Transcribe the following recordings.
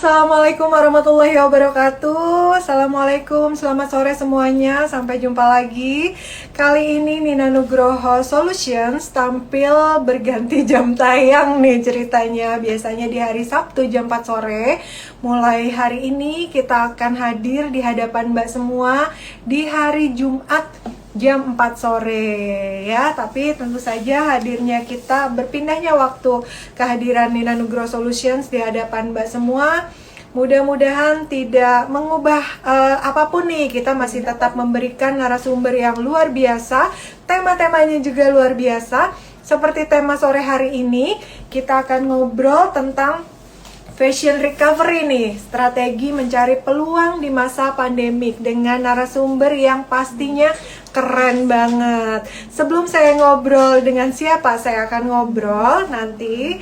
Assalamualaikum warahmatullahi wabarakatuh. Assalamualaikum, selamat sore semuanya. Sampai jumpa lagi. Kali ini Nina Nugroho Solutions tampil berganti jam tayang nih ceritanya. Biasanya di hari Sabtu jam 4 sore. Mulai hari ini kita akan hadir di hadapan Mbak semua di hari Jumat jam 4 sore ya. Tapi tentu saja hadirnya kita berpindahnya waktu kehadiran Nina Nugroho Solutions di hadapan Mbak semua mudah-mudahan tidak mengubah apapun nih. Kita masih tetap memberikan narasumber yang luar biasa, tema-temanya juga luar biasa. Seperti tema sore hari ini, kita akan ngobrol tentang fashion recovery nih, strategi mencari peluang di masa pandemik dengan narasumber yang pastinya keren banget. Sebelum saya ngobrol dengan siapa saya akan ngobrol nanti,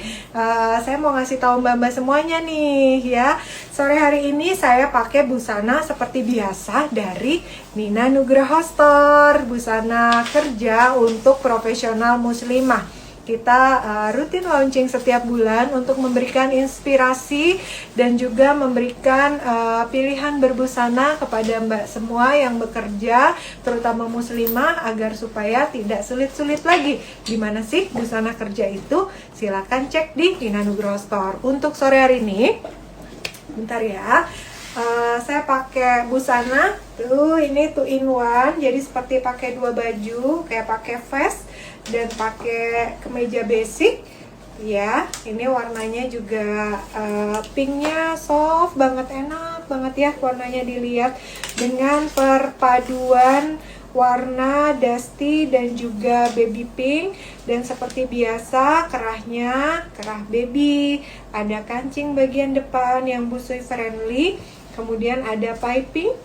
saya mau ngasih tahu mbak-mbak semuanya nih ya. Sore hari ini saya pakai busana seperti biasa dari Nina Nugroho Store, busana kerja untuk profesional muslimah. Kita rutin launching setiap bulan untuk memberikan inspirasi dan juga memberikan pilihan berbusana kepada mbak semua yang bekerja, terutama muslimah, agar supaya tidak sulit-sulit lagi. Gimana sih busana kerja itu? Silakan cek di Nina Nugroho Store. Untuk sore hari ini, bentar ya, saya pakai busana tuh, ini 2 in 1, jadi seperti pakai 2 baju, kayak pakai vest dan pakai kemeja basic ya. Ini warnanya juga pinknya soft banget, enak banget ya warnanya dilihat, dengan perpaduan warna dusty dan juga baby pink. Dan seperti biasa kerahnya kerah baby, ada kancing bagian depan yang busui friendly, kemudian ada piping.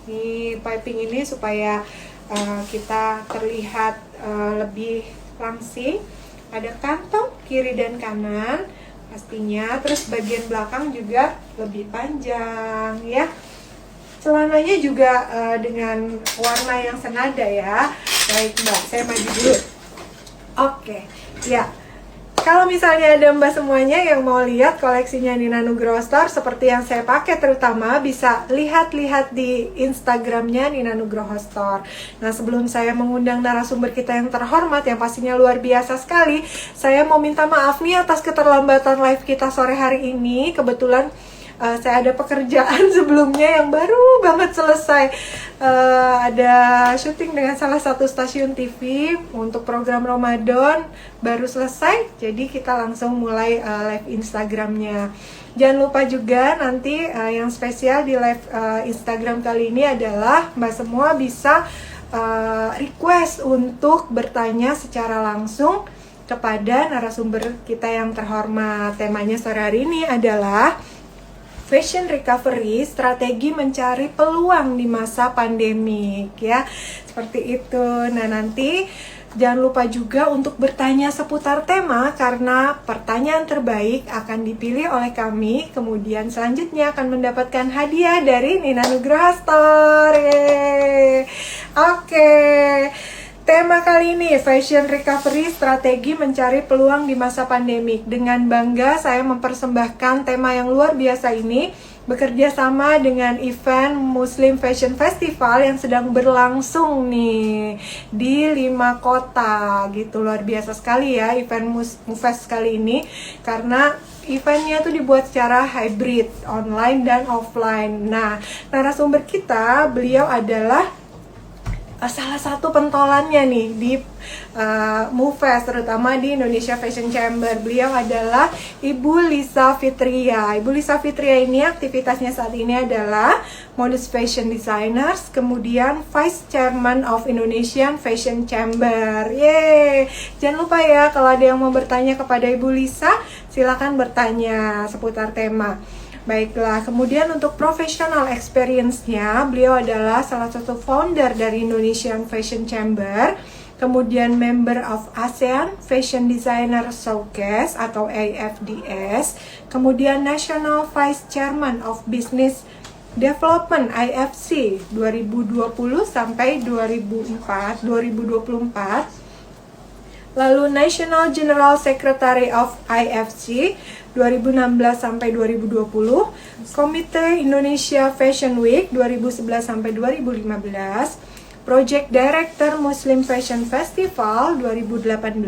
Nih piping ini supaya kita terlihat lebih langsing. Ada kantong kiri dan kanan pastinya, terus bagian belakang juga lebih panjang ya. Celananya juga dengan warna yang senada ya. Baik mbak, saya maju dulu. Oke, ya. Kalau misalnya ada mbak semuanya yang mau lihat koleksinya Nina Nugroho Store seperti yang saya pakai, terutama bisa lihat-lihat di Instagramnya Nina Nugroho Store. Nah, sebelum saya mengundang narasumber kita yang terhormat, yang pastinya luar biasa sekali, saya mau minta maaf nih atas keterlambatan live kita sore hari ini. Kebetulan saya ada pekerjaan sebelumnya yang baru banget selesai. Ada syuting dengan salah satu stasiun TV untuk program Ramadan, baru selesai. Jadi kita langsung mulai live Instagramnya. Jangan lupa juga nanti yang spesial di live Instagram kali ini adalah mbak semua bisa request untuk bertanya secara langsung kepada narasumber kita yang terhormat. Temanya sore hari ini adalah fashion recovery, strategi mencari peluang di masa pandemik ya. Seperti itu. Nah, nanti jangan lupa juga untuk bertanya seputar tema, karena pertanyaan terbaik akan dipilih oleh kami. Kemudian selanjutnya akan mendapatkan hadiah dari Nina Nugroho Store. Oke. Tema kali ini, fashion recovery, strategi mencari peluang di masa pandemik. Dengan bangga saya mempersembahkan tema yang luar biasa ini, bekerja sama dengan event Muslim Fashion Festival yang sedang berlangsung nih di 5 kota gitu. Luar biasa sekali ya event Mufest kali ini, karena eventnya tuh dibuat secara hybrid, online dan offline. Nah, narasumber kita, beliau adalah salah satu pentolannya nih di Mufest, terutama di Indonesia Fashion Chamber. Beliau adalah Ibu Lisa Fitria. Ibu Lisa Fitria ini aktivitasnya saat ini adalah modus fashion designers, kemudian Vice Chairman of Indonesian Fashion Chamber. Yeay! Jangan lupa ya, kalau ada yang mau bertanya kepada Ibu Lisa, silakan bertanya seputar tema. Baiklah, kemudian untuk professional experience-nya, beliau adalah salah satu founder dari Indonesian Fashion Chamber, kemudian member of ASEAN Fashion Designer Showcase atau AFDS, kemudian National Vice Chairman of Business Development IFC 2020 sampai 2024. Lalu National General Secretary of IFC 2016 sampai 2020, Komite Indonesia Fashion Week 2011 sampai 2015, Project Director Muslim Fashion Festival 2018,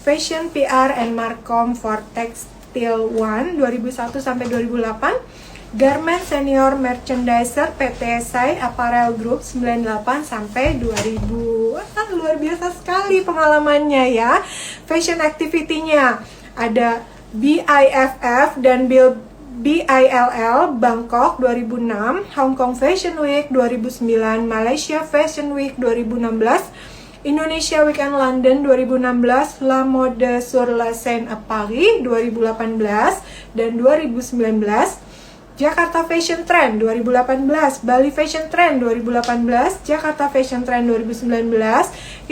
Fashion PR and Marcom for Textile One 2001 sampai 2008, Garment Senior Merchandiser PT Sai Apparel Group 98 sampai 2000. Luar biasa sekali pengalamannya ya. Fashion activity-nya ada BIFF dan BILL Bangkok 2006, Hong Kong Fashion Week 2009, Malaysia Fashion Week 2016, Indonesia Weekend London 2016, La Mode sur la Seine Paris 2018 dan 2019, Jakarta Fashion Trend 2018, Bali Fashion Trend 2018, Jakarta Fashion Trend 2019,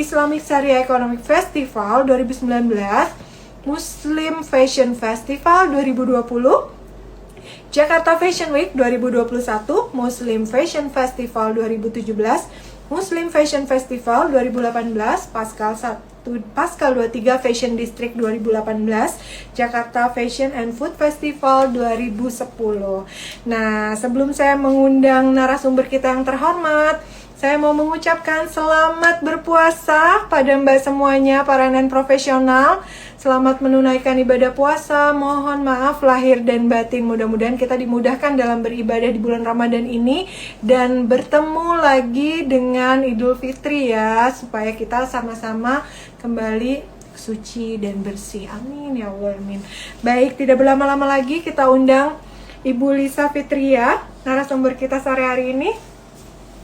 Islamic Sharia Economic Festival 2019, Muslim Fashion Festival 2020, Jakarta Fashion Week 2021, Muslim Fashion Festival 2017, Muslim Fashion Festival 2018, Pascal 23 Fashion District 2018, Jakarta Fashion and Food Festival 2010. Nah, sebelum saya mengundang narasumber kita yang terhormat, saya mau mengucapkan selamat berpuasa pada Mbak semuanya, para non profesional. Selamat menunaikan ibadah puasa. Mohon maaf lahir dan batin. Mudah-mudahan kita dimudahkan dalam beribadah di bulan Ramadan ini dan bertemu lagi dengan Idul Fitri ya, supaya kita sama-sama kembali suci dan bersih. Amin ya Allah, amin. Baik, tidak berlama-lama lagi kita undang Ibu Lisa Fitria, narasumber kita sore hari ini,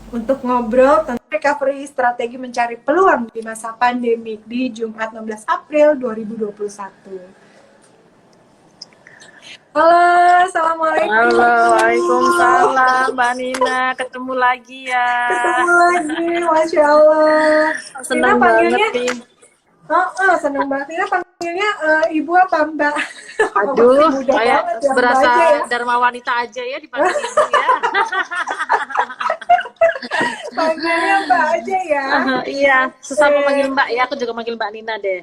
untuk ngobrol tentang recovery strategi mencari peluang di masa pandemi di Jumat 16 April 2021. Halo, Assalamualaikum. Halo, Waalaikumsalam, Mbak Nina. Ketemu lagi ya. Ketemu lagi, Masya Allah. Senang banget nih. Senang banget. Nina panggilnya Ibu apa Mbak? Aduh, kayak ya, berasa ya. Dharma wanita aja ya dipanggil Ibu ya. Panggilnya Mbak aja ya. Iya, sesama manggil Mbak ya, aku juga manggil Mbak Nina deh.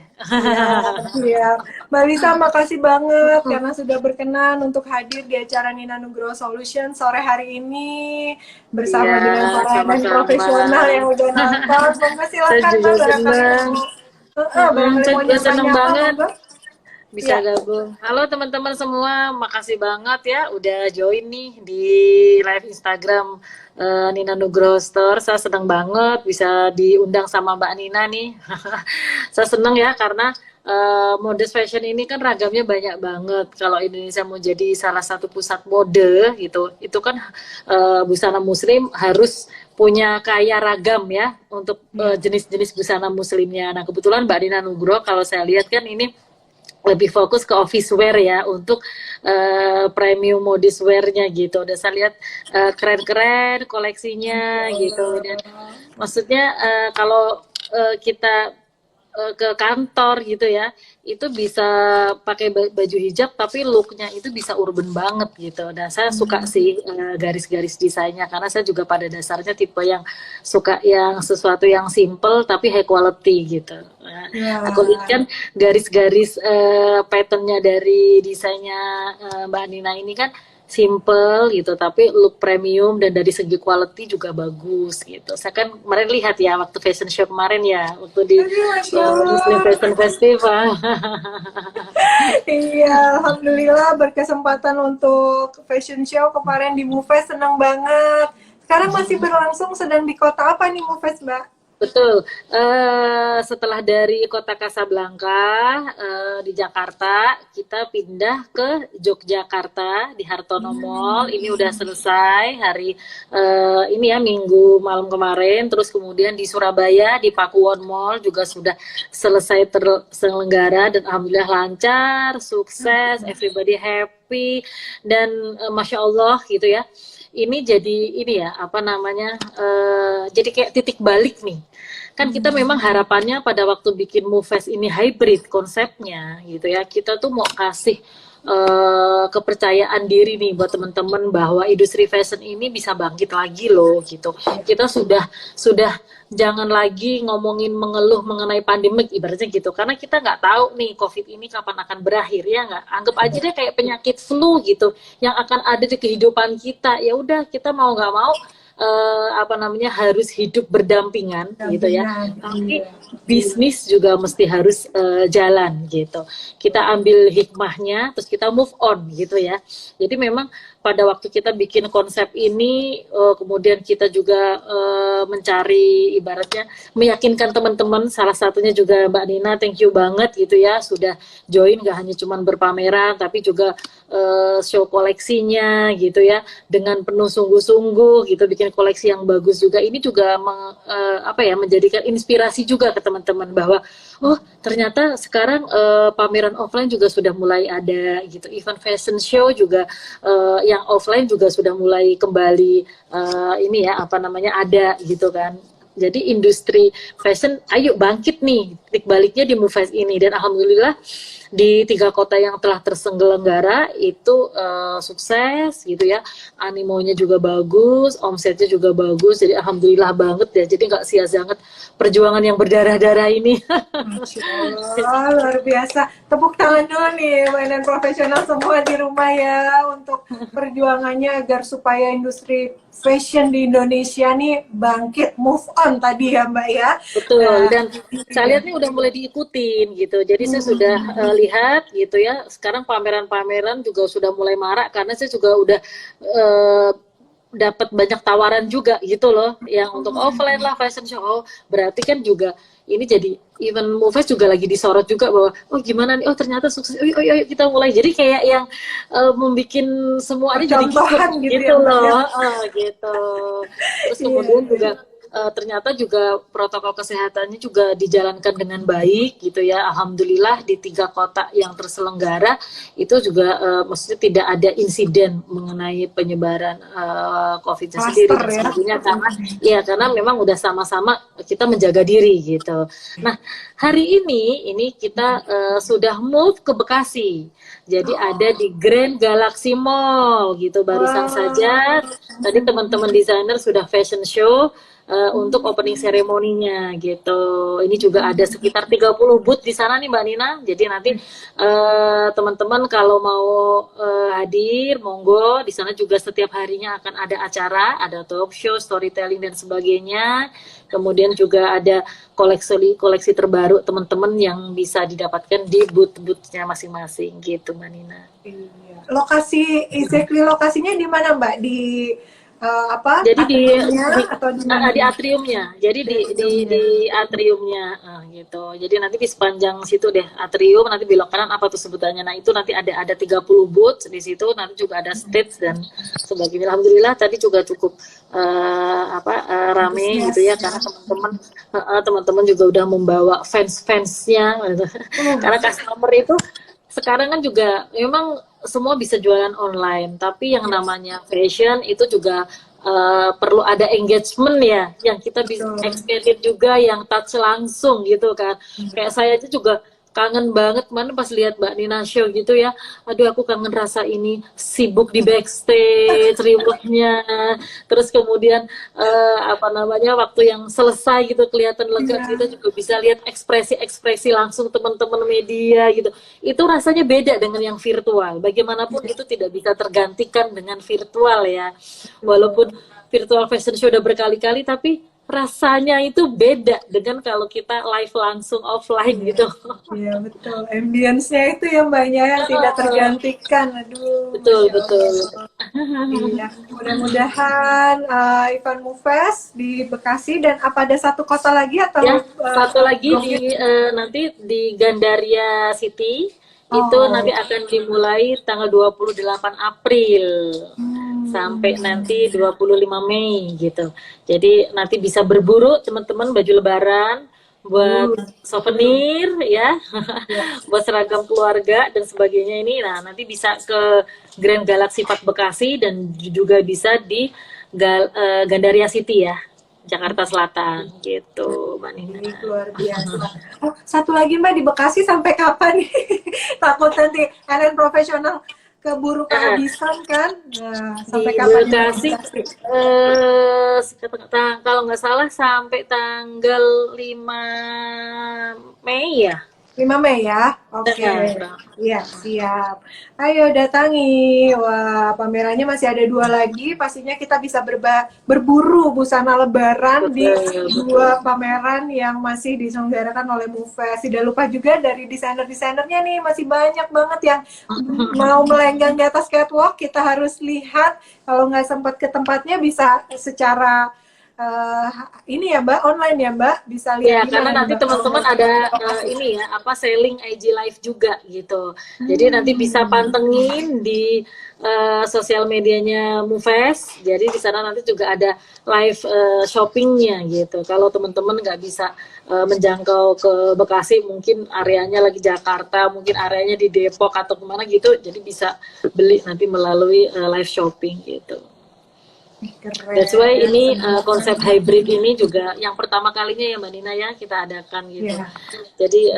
Iya, Mbak Lisa makasih banget karena sudah berkenan untuk hadir di acara Nina Nugroho Solution sore hari ini bersama dengan para dan profesional yang udah nonton. Semoga silakan Mbak. Saya seneng banget bisa Ya. gabung. Halo teman-teman semua, makasih banget ya udah join nih di live Instagram Nina Nugroho Store. Saya senang banget bisa diundang sama Mbak Nina nih. Saya senang ya karena modest fashion ini kan ragamnya banyak banget. Kalau Indonesia mau jadi salah satu pusat mode gitu, itu kan busana muslim harus punya kaya ragam ya untuk jenis-jenis busana muslimnya. Nah kebetulan Mbak Nina Nugroho kalau saya lihat kan ini lebih fokus ke office wear ya untuk premium modest wear-nya gitu. Dan saya lihat keren-keren koleksinya gitu. Dan maksudnya kalau kita ke kantor gitu ya, itu bisa pakai baju hijab tapi looknya itu bisa urban banget gitu. Dan saya suka sih garis-garis desainnya karena saya juga pada dasarnya tipe yang suka yang sesuatu yang simple tapi high quality gitu. Aku lihat kan garis-garis patternnya dari desainnya Mbak Nina ini kan simple gitu tapi look premium dan dari segi quality juga bagus gitu. Saya kan kemarin lihat ya waktu fashion show kemarin ya waktu di Muslim Fashion Festival. Iya, alhamdulillah berkesempatan untuk fashion show kemarin di Mufes, senang banget. Sekarang masih berlangsung, sedang di kota apa nih Mufes, Mbak? Betul. Setelah dari kota Kasablanka di Jakarta, kita pindah ke Yogyakarta di Hartono Mall. Ini udah selesai hari ini ya Minggu malam kemarin. Terus kemudian di Surabaya di Pakuwon Mall juga sudah selesai terselenggara dan alhamdulillah lancar, sukses, everybody happy dan masya Allah gitu ya. Ini jadi ini ya apa namanya jadi kayak titik balik nih kan kita memang harapannya pada waktu bikin Mufest ini hybrid konsepnya gitu ya, kita tuh mau kasih kepercayaan diri nih buat teman-teman bahwa industri fashion ini bisa bangkit lagi loh gitu. Kita sudah jangan lagi ngomongin mengeluh mengenai pandemik ibaratnya gitu, karena kita nggak tahu nih COVID ini kapan akan berakhir ya nggak. Anggap aja deh kayak penyakit flu gitu yang akan ada di kehidupan kita. Ya udah kita mau nggak mau apa namanya harus hidup berdampingan gitu ya. Dampingan, Tapi iya. bisnis juga mesti harus jalan gitu. Kita ambil hikmahnya, terus kita move on gitu ya. Jadi memang pada waktu kita bikin konsep ini, kemudian kita juga mencari ibaratnya meyakinkan teman-teman. Salah satunya juga Mbak Nina, thank you banget gitu ya sudah join, gak hanya cuman berpameran, tapi juga show koleksinya gitu ya dengan penuh sungguh-sungguh gitu, bikin koleksi yang bagus juga. Ini juga apa ya, menjadikan inspirasi juga ke teman-teman bahwa oh ternyata sekarang pameran offline juga sudah mulai ada gitu, event fashion show juga yang offline juga sudah mulai kembali ini ya apa namanya ada gitu kan. Jadi industri fashion ayo bangkit nih, titik baliknya di MoveFest ini. Dan alhamdulillah di 3 kota yang telah terselenggara itu sukses gitu ya, animonya juga bagus, omsetnya juga bagus, jadi alhamdulillah banget ya. Jadi nggak sia-sia banget perjuangan yang berdarah-darah ini. Masya Allah, luar biasa. Tepuk tangan dulu nih mainan profesional semua di rumah ya untuk perjuangannya agar supaya industri fashion di Indonesia nih bangkit, move on tadi ya Mbak ya. Betul, Nah, dan saya lihat nih udah mulai diikutin gitu. Jadi saya sudah lihat gitu ya, sekarang pameran-pameran juga sudah mulai marak karena saya juga udah eh, dapat banyak tawaran juga gitu loh, yang untuk offline lah fashion show. Oh, berarti kan juga ini jadi event MoveFest juga lagi disorot juga bahwa oh gimana nih, oh ternyata sukses, oh, oh, kita mulai. Jadi kayak yang membuat semuanya jadi contohan ikut gitu gitu ya Mbak ya. loh, gitu. Terus Iya, kemudian iya. juga ternyata juga protokol kesehatannya juga dijalankan dengan baik gitu ya. Alhamdulillah di 3 kota yang terselenggara itu juga maksudnya tidak ada insiden mengenai penyebaran COVID-nya sendiri Cluster dan ya. sebagainya, karena ya karena memang udah sama-sama kita menjaga diri gitu. Nah hari ini kita sudah move ke Bekasi. Jadi ada di Grand Galaxy Mall gitu barusan saja. Tadi teman-teman desainer sudah fashion show untuk opening seremoninya gitu. Ini juga ada sekitar 30 booth di sana nih Mbak Nina. Jadi nanti teman-teman kalau mau hadir, monggo. Di sana juga setiap harinya akan ada acara, ada talk show, storytelling dan sebagainya. Kemudian juga ada koleksi terbaru teman-teman yang bisa didapatkan di booth-boothnya masing-masing gitu Mbak Nina. Iya. Lokasi, exactly lokasinya di mana Mbak? Di apa? Jadi Atriumnya atau di mana? di atriumnya, jadi di atriumnya gitu. Jadi nanti di sepanjang situ deh atrium, nanti belok kanan apa tuh sebutannya. Nah itu nanti ada 30 booth di situ, nanti juga ada stage dan sebagainya. Alhamdulillah tadi juga cukup rame gitu ya, karena teman-teman juga udah membawa fans-fansnya gitu. Karena customer itu sekarang kan juga memang semua bisa jualan online, tapi yang namanya fashion itu juga perlu ada engagement ya, yang kita bisa experience juga, yang touch langsung gitu kan. Kayak saya aja juga kangen banget mana pas lihat Mbak Nina show gitu ya. Aduh aku kangen rasa ini sibuk di backstage, riuhnya. Terus kemudian waktu yang selesai gitu kelihatan lega, kita juga bisa lihat ekspresi-ekspresi langsung teman-teman media gitu. Itu rasanya beda dengan yang virtual. Bagaimanapun itu tidak bisa tergantikan dengan virtual ya. Walaupun virtual fashion show udah berkali-kali, tapi rasanya itu beda dengan kalau kita live langsung offline gitu. Iya betul, ambience-nya itu ya Mbaknya yang tidak tergantikan. Aduh, Betul, Masya betul. Allah. Iya, mudah-mudahan event MoveFest di Bekasi dan apa ada satu kota lagi atau Ya, satu lagi nanti di Gandaria City itu nanti akan dimulai tanggal 28 April sampai nanti 25 Mei gitu. Jadi nanti bisa berburu teman-teman baju lebaran buat souvenir ya, buat seragam keluarga dan sebagainya ini. Nah, nanti bisa ke Grand Galaxy Park Bekasi dan juga bisa di Gandaria City ya, Jakarta Selatan gitu, Mbak Nina. Ini luar biasa. Oh, satu lagi Mbak, di Bekasi sampai kapan nih? Takut nanti kalian profesional keburu kehabisan kan? Nah, sampai Di kapan ini Bekasi Bekasi? kalau nggak salah sampai tanggal 5 Mei ya. 5 Mei ya? Oke. Nah, Iya, siap. Ayo datangi. Wah, pamerannya masih ada 2 lagi. Pastinya kita bisa berburu busana lebaran di betul, betul. 2 pameran yang masih diselenggarakan oleh MUFES. Tidak lupa juga dari desainer-desainernya nih, masih banyak banget yang mau melenggang di atas catwalk. Kita harus lihat. Kalau nggak sempat ke tempatnya bisa secara eh, ini ya Mbak, online ya Mbak, bisa lihat Ya, di karena mana nih nanti Mbak kalau teman-teman nggak ada sempat ke lokasi. ini ya, apa selling IG live juga gitu. Jadi nanti bisa pantengin di sosial medianya Moves. Jadi di sana nanti juga ada live shoppingnya gitu. Kalau teman-teman nggak bisa menjangkau ke Bekasi, mungkin areanya lagi Jakarta, mungkin areanya di Depok atau kemana gitu, jadi bisa beli nanti melalui live shopping gitu. That's why Keren. ini konsep hybrid ini juga yang pertama kalinya ya Mbak Nina ya kita adakan gitu. Ya, Jadi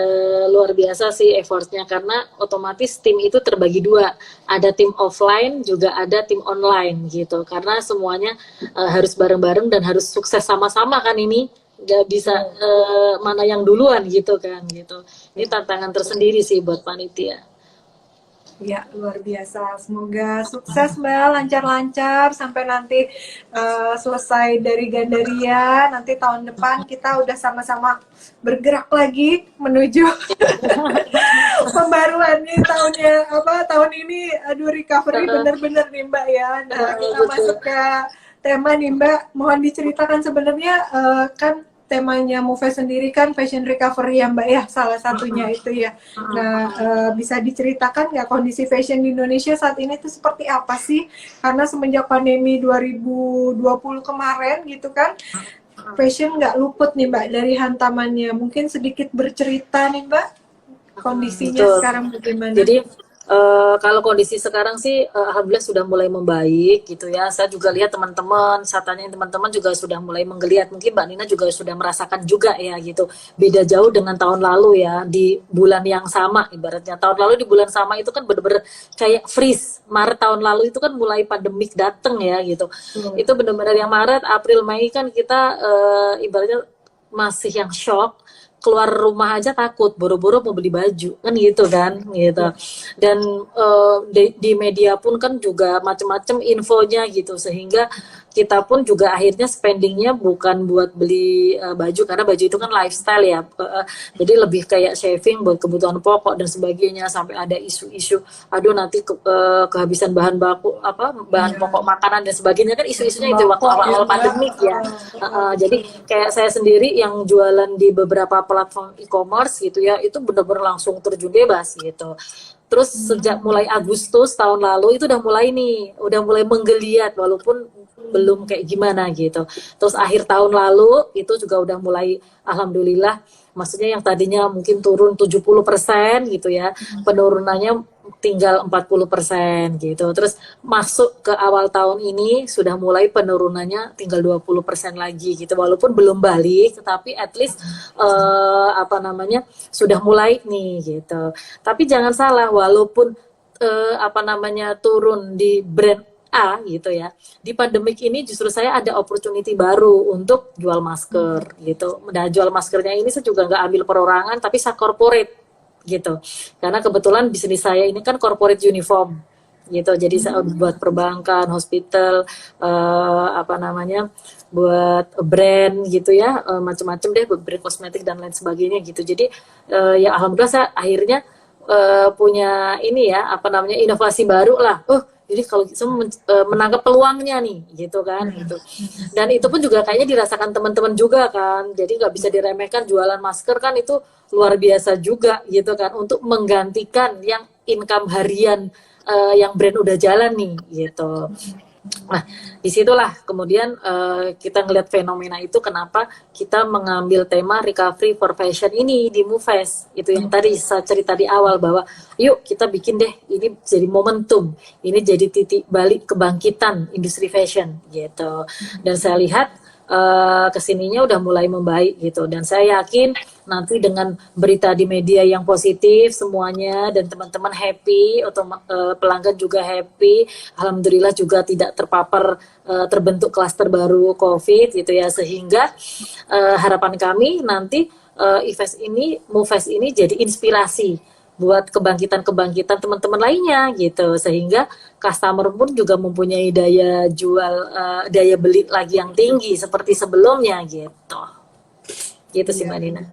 luar biasa sih effortnya karena otomatis tim itu terbagi dua. Ada tim offline juga ada tim online gitu. Karena semuanya harus bareng-bareng dan harus sukses sama-sama kan ini. Gak bisa mana yang duluan gitu kan gitu. Ini tantangan tersendiri sih buat panitia. ya luar biasa. Semoga sukses Mbak, lancar-lancar sampai nanti selesai dari Gandaria. Nanti tahun depan kita udah sama-sama bergerak lagi menuju pembaruan nih tahunnya tahun ini. Aduh, recovery bener-bener nih Mbak ya. Nah, kita masuk Betul. ke tema nih Mbak. Mohon diceritakan sebenarnya kan temanya Move sendiri kan fashion recovery ya Mbak ya, salah satunya itu ya. Nah, bisa diceritakan nggak kondisi fashion di Indonesia saat ini tuh seperti apa sih? Karena semenjak pandemi 2020 kemarin gitu kan, fashion nggak luput nih Mbak dari hantamannya. Mungkin sedikit bercerita nih Mbak, kondisinya Betul. sekarang bagaimana? Jadi kalau kondisi sekarang sih alhamdulillah sudah mulai membaik gitu ya. Saya juga lihat teman-teman, saya tanya teman-teman juga sudah mulai menggeliat. Mungkin Mbak Nina juga sudah merasakan juga ya gitu. Beda jauh dengan tahun lalu ya di bulan yang sama ibaratnya. Tahun lalu di bulan sama itu kan bener-bener kayak freeze. Maret tahun lalu itu kan mulai pandemik dateng ya gitu. Itu bener-bener yang Maret, April, Mei kan kita ibaratnya masih yang shock, keluar rumah aja takut, buru-buru mau beli baju kan gitu kan gitu. Dan di media pun kan juga macam-macam infonya gitu sehingga kita pun juga akhirnya spendingnya bukan buat beli baju karena baju itu kan lifestyle ya. Jadi lebih kayak saving buat kebutuhan pokok dan sebagainya sampai ada isu-isu aduh nanti kehabisan bahan baku bahan pokok makanan dan sebagainya kan isu-isunya itu waktu awal-awal pandemik ya. Jadi kayak saya sendiri yang jualan di beberapa platform e-commerce gitu ya itu benar-benar langsung terjun bebas gitu. Terus sejak mulai Agustus tahun lalu itu udah mulai menggeliat walaupun belum kayak gimana gitu. Terus akhir tahun lalu itu juga udah mulai alhamdulillah maksudnya yang tadinya mungkin turun 70% gitu ya, penurunannya tinggal 40% gitu. Terus masuk ke awal tahun ini sudah mulai penurunannya tinggal 20% lagi gitu. Walaupun belum balik, tapi at least sudah mulai nih gitu. Tapi jangan salah, walaupun turun di brand A gitu ya. Di pandemik ini justru saya ada opportunity baru untuk jual masker gitu. Nah, jual maskernya ini saya juga nggak ambil perorangan, tapi saya corporate gitu. Karena kebetulan bisnis saya ini kan corporate uniform gitu. Jadi saya buat perbankan, hospital, buat brand gitu ya, macam-macam deh, brand kosmetik dan lain sebagainya gitu. Jadi ya alhamdulillah saya akhirnya punya ini ya inovasi baru lah. Jadi kalau menangkap peluangnya nih gitu kan gitu. Dan itu pun juga kayaknya dirasakan teman-teman juga kan. Jadi nggak bisa diremehkan, jualan masker kan itu luar biasa juga gitu kan untuk menggantikan yang income harian yang brand udah jalan nih gitu. Nah, disitulah kemudian kita ngelihat fenomena itu kenapa kita mengambil tema recovery for fashion ini di Moves. Itu yang tadi saya cerita di awal bahwa yuk kita bikin deh ini jadi momentum, ini jadi titik balik kebangkitan industri fashion gitu. Dan saya lihat kesininya udah mulai membaik gitu. Dan saya yakin nanti dengan berita di media yang positif semuanya dan teman-teman happy, pelanggan juga happy, alhamdulillah juga tidak terpapar terbentuk klaster baru COVID gitu ya, sehingga harapan kami nanti MUFES ini jadi inspirasi buat kebangkitan-kebangkitan teman-teman lainnya gitu, sehingga customer pun juga mempunyai daya jual, daya beli lagi yang tinggi seperti sebelumnya gitu. Gitu sih Mbak Nina.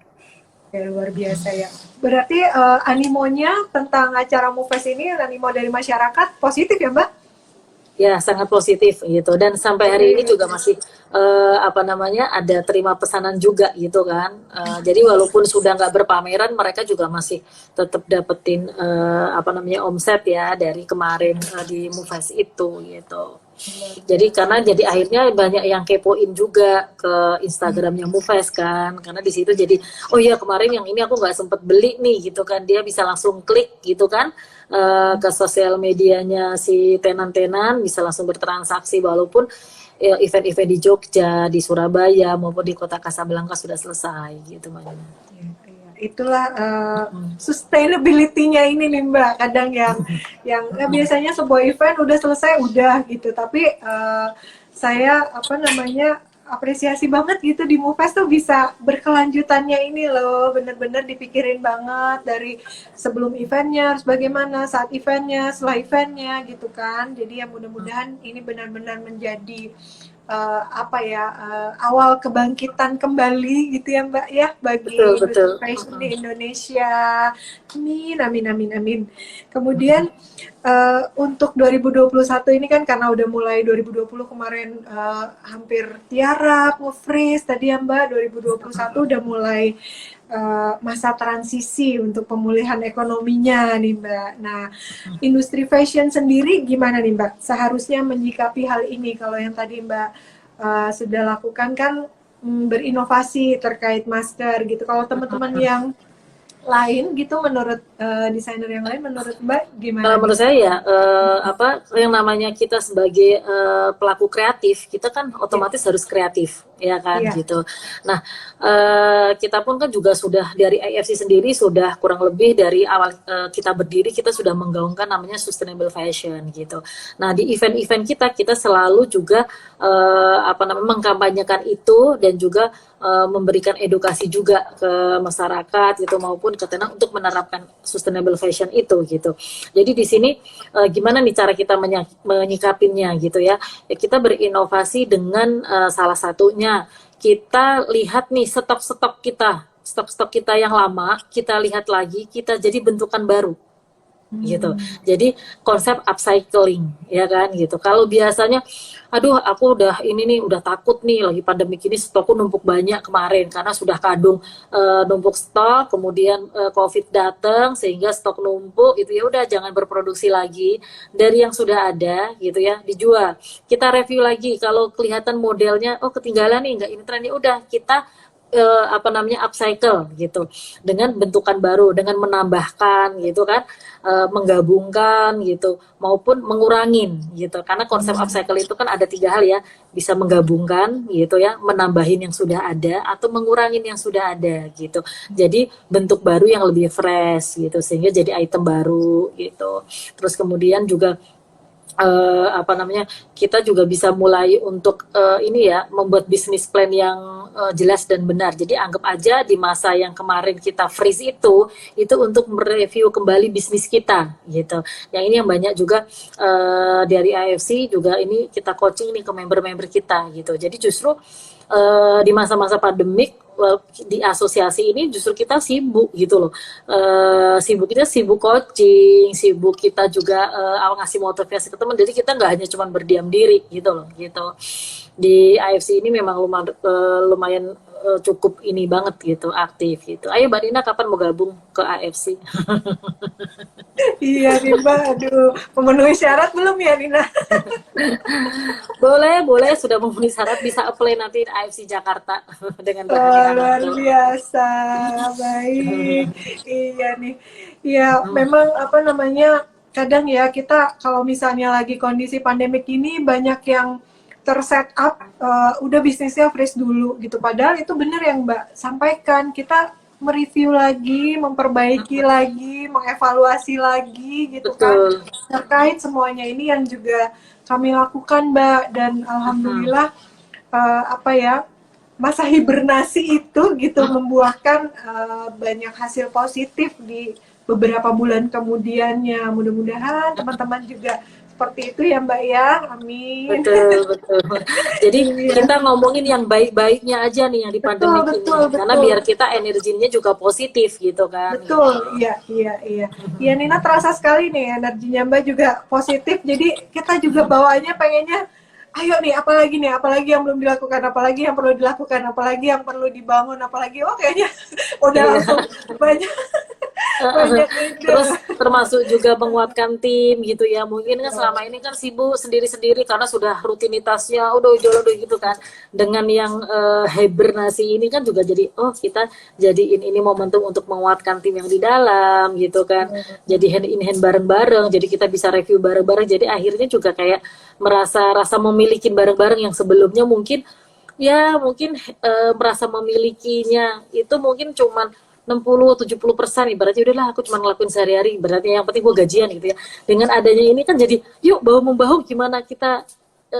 Ya, luar biasa ya. Berarti animonya tentang acara MUFES ini, animo dari masyarakat positif ya Mbak? Ya, sangat positif gitu, dan sampai hari ini juga masih ada terima pesanan juga gitu kan. Jadi walaupun sudah nggak berpameran, mereka juga masih tetap dapetin omset ya dari kemarin di MUFES itu gitu. Jadi akhirnya banyak yang kepoin juga ke Instagramnya MUFES kan, karena di situ jadi oh iya kemarin yang ini aku nggak sempet beli nih gitu kan, dia bisa langsung klik gitu kan ke sosial medianya si tenan-tenan, bisa langsung bertransaksi walaupun event-event di Jogja, di Surabaya maupun di kota Kasablanka sudah selesai gitu Mbak. Itulah sustainability-nya ini nih Mbak, kadang yang biasanya sebuah event udah selesai udah gitu, tapi saya apresiasi banget gitu di MUFES tuh bisa berkelanjutannya ini loh, bener-bener dipikirin banget dari sebelum eventnya harus bagaimana, saat eventnya, setelah eventnya gitu kan. Jadi ya mudah-mudahan ini benar-benar menjadi awal kebangkitan kembali gitu ya Mbak ya, bagi betul. fashion di Indonesia. Amin. Kemudian untuk 2021 ini kan karena udah mulai 2020 kemarin hampir tiarap, nge-freeze tadi ya Mbak, 2021 udah mulai masa transisi untuk pemulihan ekonominya nih Mbak. Nah, industri fashion sendiri gimana nih Mbak? Seharusnya menyikapi hal ini, kalau yang tadi Mbak sudah lakukan kan berinovasi terkait masker gitu. Kalau teman-teman yang lain gitu, menurut desainer yang lain, menurut Mbak gimana? Menurut saya ya yang namanya kita sebagai pelaku kreatif, kita kan otomatis harus kreatif ya kan gitu. Nah kita pun kan juga sudah dari IFC sendiri sudah kurang lebih dari awal kita berdiri, kita sudah menggaungkan namanya sustainable fashion gitu. Nah di event-event kita selalu juga mengkampanyekan itu dan juga memberikan edukasi juga ke masyarakat gitu maupun ke tenan untuk menerapkan sustainable fashion itu gitu. Jadi di sini gimana nih cara kita menyikapinya gitu ya. Ya kita berinovasi dengan salah satunya kita lihat nih stok-stok kita yang lama, kita lihat lagi, kita jadi bentukan baru. Gitu. Jadi konsep upcycling ya kan gitu. Kalau biasanya aduh aku udah takut nih lagi pandemi ini stokku numpuk banyak kemarin karena sudah kadung numpuk stok, kemudian COVID datang sehingga stok numpuk itu ya udah jangan berproduksi lagi dari yang sudah ada gitu ya, dijual. Kita review lagi kalau kelihatan modelnya oh ketinggalan nih, enggak ini trennya, udah kita upcycle gitu dengan bentukan baru, dengan menambahkan gitu kan, menggabungkan gitu maupun mengurangin gitu, karena konsep upcycle itu kan ada 3 hal ya, bisa menggabungkan gitu ya, menambahin yang sudah ada atau mengurangin yang sudah ada gitu, jadi bentuk baru yang lebih fresh gitu sehingga jadi item baru gitu. Terus kemudian juga kita juga bisa mulai untuk membuat bisnis plan yang jelas dan benar. Jadi anggap aja di masa yang kemarin kita freeze itu untuk mereview kembali bisnis kita gitu. Yang ini yang banyak juga dari AFC juga ini kita coaching nih ke member-member kita gitu. Jadi justru di masa-masa pandemik di asosiasi ini justru kita sibuk gitu loh, sibuk coaching, sibuk kita juga ngasih motivasi ke teman, jadi kita nggak hanya cuma berdiam diri gitu loh gitu. Di AFC ini memang lumayan cukup ini banget gitu, aktif gitu. Ayo Mbak Nina kapan mau gabung ke AFC? Iya nih Mbak, aduh, memenuhi syarat belum ya Nina? Boleh, sudah memenuhi syarat, bisa apply nanti AFC Jakarta dengan luar biasa, baik. Iya nih, ya memang kadang ya kita kalau misalnya lagi kondisi pandemik ini banyak yang terset up, udah bisnisnya freeze dulu gitu, padahal itu bener yang Mbak sampaikan, kita mereview lagi, memperbaiki lagi, mengevaluasi lagi gitu kan Betul. terkait semuanya ini yang juga kami lakukan Mbak, dan alhamdulillah apa ya, masa hibernasi itu gitu membuahkan banyak hasil positif di beberapa bulan kemudiannya. Mudah-mudahan teman-teman juga seperti itu ya Mbak ya, amin. Betul, betul. Jadi Iya, kita ngomongin yang baik-baiknya aja nih yang di betul pandemik betul ini. Karena betul. biar kita energinya juga positif gitu kan. Gitu. Betul, iya, iya, iya. Iya, Nina terasa sekali nih energinya Mbak juga positif. Jadi kita juga bawaannya pengennya, ayo nih, apalagi yang belum dilakukan, apalagi yang perlu dilakukan, apalagi yang perlu dibangun, apalagi, oh kayaknya udah Iya. langsung banyak banyak ide. Terus termasuk juga menguatkan tim gitu ya. Mungkin kan selama ini kan sibuk sendiri-sendiri karena sudah rutinitasnya udah jalan udah gitu kan. Dengan yang hibernasi ini kan juga jadi oh kita jadiin ini momentum untuk menguatkan tim yang di dalam gitu kan. Jadi hand in hand bareng-bareng. Jadi kita bisa review bareng-bareng. Jadi akhirnya juga kayak rasa memiliki bareng-bareng yang sebelumnya mungkin ya mungkin merasa memilikinya itu mungkin cuman 60-70%, ibaratnya udahlah aku cuma ngelakuin sehari-hari, berarti yang penting gue gajian gitu ya. Dengan adanya ini kan jadi yuk bahu membahu gimana kita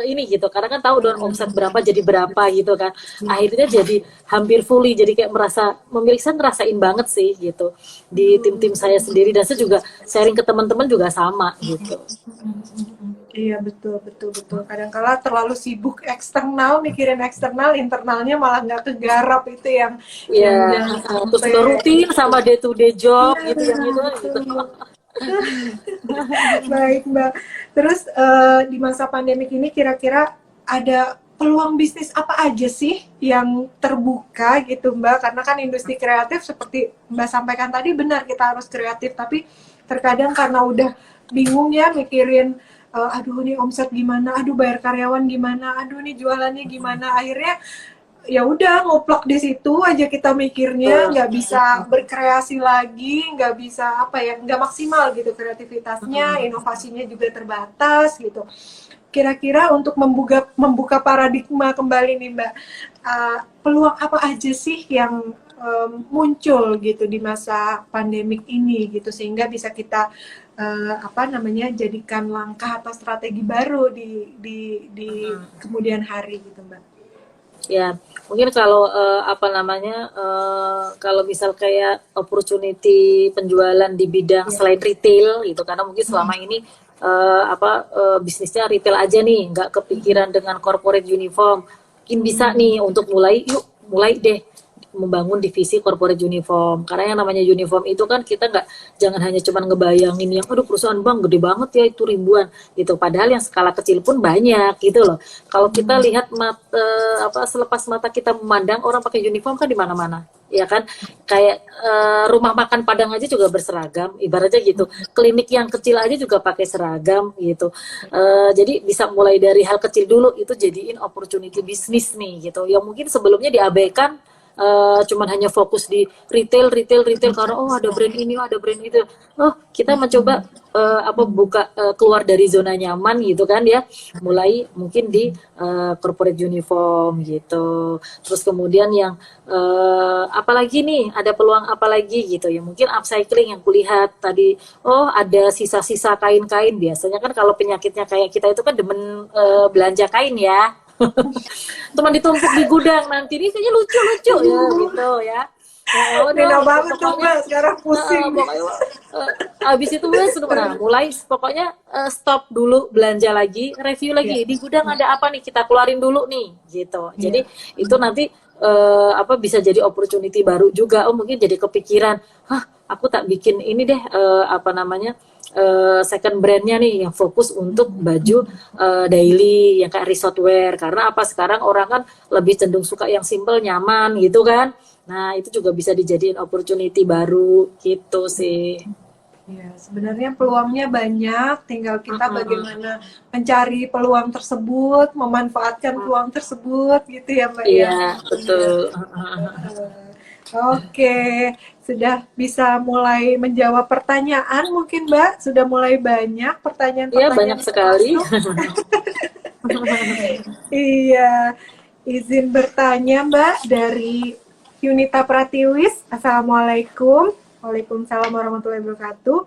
ini gitu, karena kan tahu dong omset berapa jadi berapa gitu kan. Akhirnya jadi hampir fully, jadi kayak merasa memiliki, saya ngerasain banget sih gitu di tim-tim saya sendiri, dan saya juga sharing ke teman-teman juga sama gitu. Iya, betul betul betul. Kadang-kala terlalu sibuk eksternal, mikirin eksternal, internalnya malah nggak kegarap, itu yang Ya, jangan terus sampai. udah rutin sama day to day job Iya, gitu yang gitu gitu. betul. Baik, Mbak. Terus di masa pandemik ini kira-kira ada peluang bisnis apa aja sih yang terbuka gitu, Mbak? Karena kan industri kreatif seperti Mbak sampaikan tadi, benar kita harus kreatif, tapi terkadang karena udah bingung ya mikirin aduh nih omset gimana, aduh bayar karyawan gimana, aduh nih jualannya gimana, akhirnya ya udah ngoplok di situ aja kita mikirnya, nggak bisa berkreasi lagi, nggak bisa apa ya, nggak maksimal gitu kreativitasnya, inovasinya juga terbatas gitu. Kira-kira untuk membuka paradigma kembali nih Mbak, peluang apa aja sih yang muncul gitu di masa pandemik ini gitu, sehingga bisa kita apa namanya, jadikan langkah atau strategi baru di kemudian hari gitu Mbak. Ya, mungkin kalau apa namanya, kalau misal kayak opportunity penjualan di bidang selain retail gitu, karena mungkin selama ini bisnisnya retail aja nih, nggak kepikiran dengan corporate uniform. Mungkin bisa nih untuk mulai deh membangun divisi corporate uniform, karena yang namanya uniform itu kan kita nggak, jangan hanya cuman ngebayangin yang aduh perusahaan bank gede banget ya itu ribuan gitu, padahal yang skala kecil pun banyak gitu loh. Kalau kita lihat selepas mata kita memandang orang pakai uniform kan di mana-mana ya kan, kayak rumah makan Padang aja juga berseragam ibaratnya gitu, klinik yang kecil aja juga pakai seragam gitu. Jadi bisa mulai dari hal kecil dulu, itu jadiin opportunity bisnis nih gitu, yang mungkin sebelumnya diabaikan, cuman hanya fokus di retail karena oh ada brand ini, oh ada brand itu. Oh, kita mencoba buka keluar dari zona nyaman gitu kan ya. Mulai mungkin di corporate uniform gitu. Terus kemudian yang apalagi nih, ada peluang apalagi gitu ya. Mungkin upcycling yang kulihat tadi. Oh, ada sisa-sisa kain-kain. Biasanya kan kalau penyakitnya kayak kita itu kan demen belanja kain ya. Teman ditumpuk di gudang, nanti ini kayaknya lucu-lucu ya gitu ya. Oh, Nina no, banget tuh pokoknya Mbak, sekarang pusing. pokoknya habis itu mulai pokoknya stop dulu belanja lagi, review lagi di gudang ada apa nih, kita keluarin dulu nih gitu. Jadi itu nanti bisa jadi opportunity baru juga. Oh, mungkin jadi kepikiran, aku tak bikin ini deh second brandnya nih yang fokus untuk baju daily yang kayak resort wear, karena sekarang orang kan lebih cenderung suka yang simple nyaman gitu kan. Nah itu juga bisa dijadiin opportunity baru gitu sih. Ya, sebenarnya peluangnya banyak, tinggal kita bagaimana mencari peluang tersebut, memanfaatkan peluang tersebut gitu ya Mbak ya. Iya betul. Oke, sudah bisa mulai menjawab pertanyaan mungkin Mbak, sudah mulai banyak Iya pertanyaan-pertanyaan banyak yang sekali. masuk. Iya, izin bertanya Mbak, dari Yunita Pratiwis, Assalamualaikum. Waalaikumsalam warahmatullahi wabarakatuh.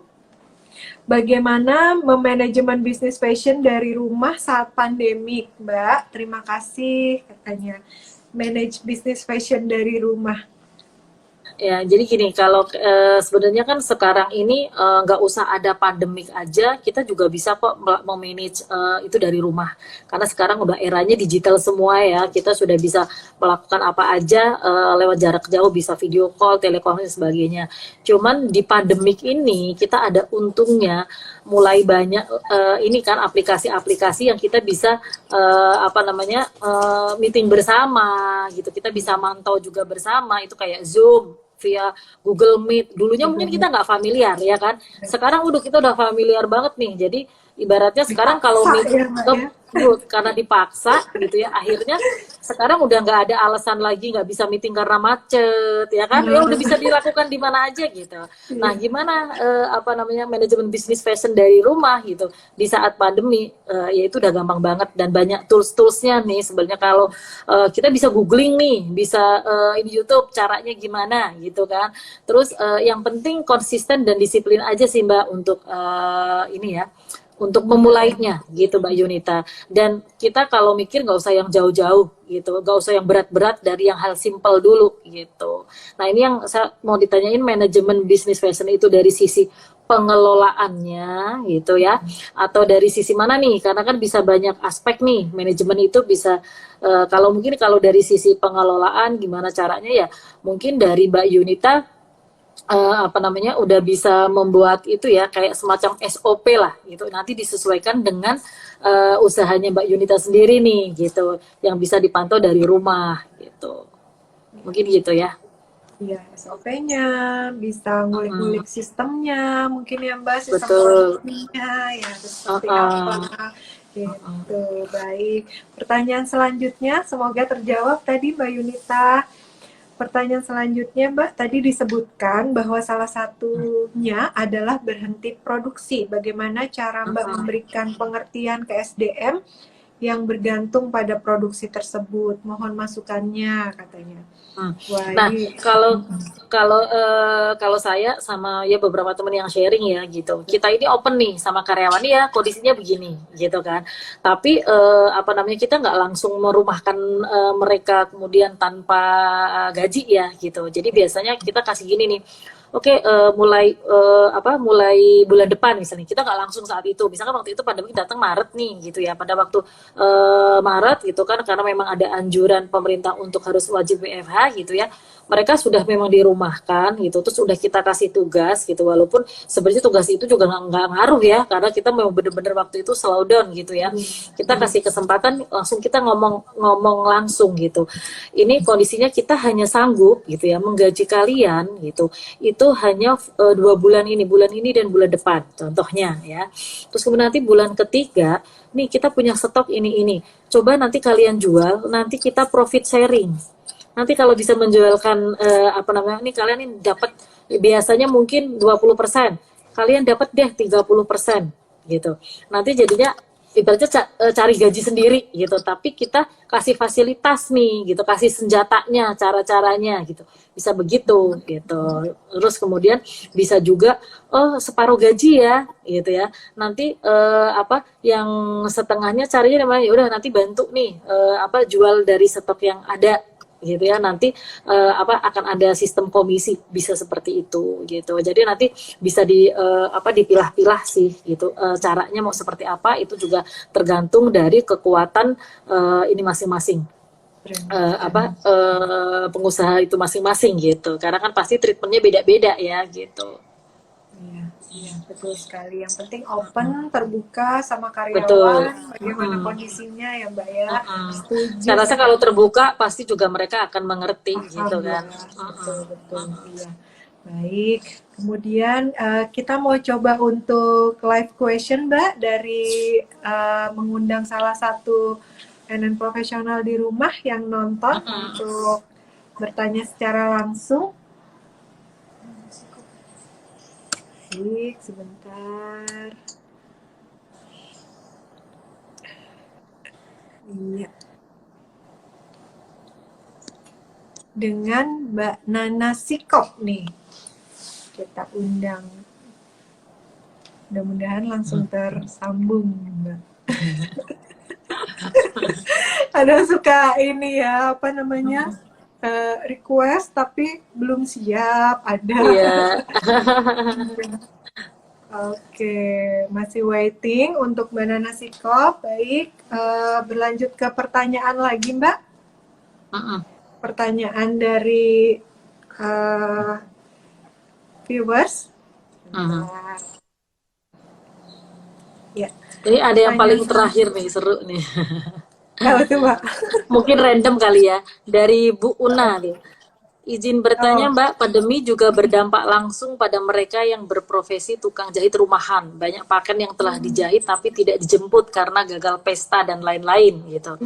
Bagaimana memanajemen bisnis fashion dari rumah saat pandemik, Mbak? Terima kasih, katanya. Manage bisnis fashion dari rumah. Ya, jadi gini, kalau sebenarnya kan sekarang ini nggak usah ada pandemik aja, kita juga bisa kok memanage itu dari rumah. Karena sekarang udah eranya digital semua ya, kita sudah bisa melakukan apa aja lewat jarak jauh, bisa video call, telekonferensi, sebagainya. Cuman di pandemik ini kita ada untungnya, mulai banyak ini kan aplikasi-aplikasi yang kita bisa apa namanya meeting bersama gitu, kita bisa mantau juga bersama, itu kayak Zoom via Google Meet. Dulunya mungkin kita nggak familiar ya kan. Sekarang kita udah familiar banget nih. Jadi ibaratnya sekarang kalau Dipaksa meet ya, Mbak, ya? karena dipaksa gitu ya, akhirnya sekarang udah nggak ada alasan lagi nggak bisa meeting karena macet ya kan, ya udah bisa dilakukan di mana aja gitu. Nah, gimana apa namanya manajemen bisnis fashion dari rumah gitu di saat pandemi, ya itu udah gampang banget dan banyak tools-toolsnya nih sebenarnya. Kalau kita bisa googling nih, bisa ini YouTube caranya gimana gitu kan. Terus yang penting konsisten dan disiplin aja sih Mbak untuk ini ya, untuk memulainya gitu Mbak Yunita. Dan kita kalau mikir nggak usah yang jauh-jauh gitu, nggak usah yang berat-berat, dari yang hal simple dulu gitu. Nah, ini yang saya mau ditanyain, manajemen bisnis fashion itu dari sisi pengelolaannya gitu ya, atau dari sisi mana nih, karena kan bisa banyak aspek nih manajemen itu bisa kalau mungkin kalau dari sisi pengelolaan gimana caranya ya, mungkin dari Mbak Yunita apa namanya udah bisa membuat itu ya, kayak semacam SOP lah gitu, nanti disesuaikan dengan usahanya Mbak Yunita sendiri nih gitu, yang bisa dipantau dari rumah gitu, mungkin gitu ya. Iya, SOP-nya, bisa ngulik-ngulik sistemnya, mungkin ya Mbak, sistem Betul. produksinya, ya seperti apa, gitu. Baik, pertanyaan selanjutnya semoga terjawab tadi Mbak Yunita. Pertanyaan selanjutnya Mbak, tadi disebutkan bahwa salah satunya adalah berhenti produksi. Bagaimana cara Mbak memberikan pengertian ke SDM yang bergantung pada produksi tersebut? Mohon masukannya, katanya. Nah, Baik. kalau kalau kalau saya sama ya beberapa teman yang sharing ya gitu, kita ini open nih sama karyawan ya, kondisinya begini gitu kan. Tapi apa namanya, kita nggak langsung merumahkan mereka kemudian tanpa gaji ya gitu. Jadi biasanya kita kasih gini nih. Oke, mulai bulan depan misalnya, kita nggak langsung saat itu. Misalkan waktu itu pandemi datang Maret nih gitu ya. Pada waktu Maret gitu kan, karena memang ada anjuran pemerintah untuk harus wajib WFH gitu ya, mereka sudah memang dirumahkan gitu, terus sudah kita kasih tugas gitu, walaupun sebenarnya tugas itu juga nggak ngaruh ya, karena kita memang bener-bener waktu itu slow down gitu ya, kita kasih kesempatan langsung, kita ngomong langsung gitu, ini kondisinya kita hanya sanggup gitu ya menggaji kalian gitu, itu hanya 2 bulan ini dan bulan depan contohnya ya, terus kemudian nanti bulan ketiga nih kita punya stok ini, coba nanti kalian jual, nanti kita profit sharing. Nanti kalau bisa menjualkan apa namanya, ini kalian ini dapat biasanya mungkin 20%, kalian dapat deh 30% gitu. Nanti jadinya ibaratnya cari gaji sendiri gitu, tapi kita kasih fasilitas nih gitu, kasih senjatanya, cara-caranya gitu, bisa begitu gitu. Terus kemudian bisa juga separuh gaji ya gitu ya, nanti apa yang setengahnya carinya namanya, ya udah nanti bantu nih apa jual dari stok yang ada gitu ya, nanti apa akan ada sistem komisi, bisa seperti itu gitu. Jadi nanti bisa apa dipilah-pilah sih gitu, caranya mau seperti apa itu juga tergantung dari kekuatan ini masing-masing, apa pengusaha itu masing-masing gitu, karena kan pasti treatmentnya beda-beda ya gitu. Iya, iya, betul sekali. Yang penting open, terbuka sama Betul. karyawan, bagaimana kondisinya ya Mbak ya. Setuju Saya rasa kalau sekali. terbuka pasti juga mereka akan mengerti Paham gitu ya, kan. betul betul. Iya. Baik. Kemudian kita mau coba untuk live question Mbak, dari mengundang salah satu NN profesional di rumah yang nonton untuk bertanya secara langsung. Baik, sebentar. Iya. dengan Mbak Nana Sikop nih. Kita undang. Mudah-mudahan langsung tersambung, Mbak. Ada suka ini ya, apa namanya, request tapi belum siap, ada. Iya. Oke, masih waiting untuk Mbak Nana Sikop. Baik, berlanjut ke pertanyaan lagi, Mbak. Pertanyaan dari viewers. Ya. Ini ada yang paling terakhir nih, seru nih. Kalau itu, Mbak. Mungkin random kali ya, dari Bu Una nih. Izin bertanya Mbak, pandemi juga berdampak langsung pada mereka yang berprofesi tukang jahit rumahan. Banyak pakaian yang telah dijahit tapi tidak dijemput karena gagal pesta dan lain-lain gitu.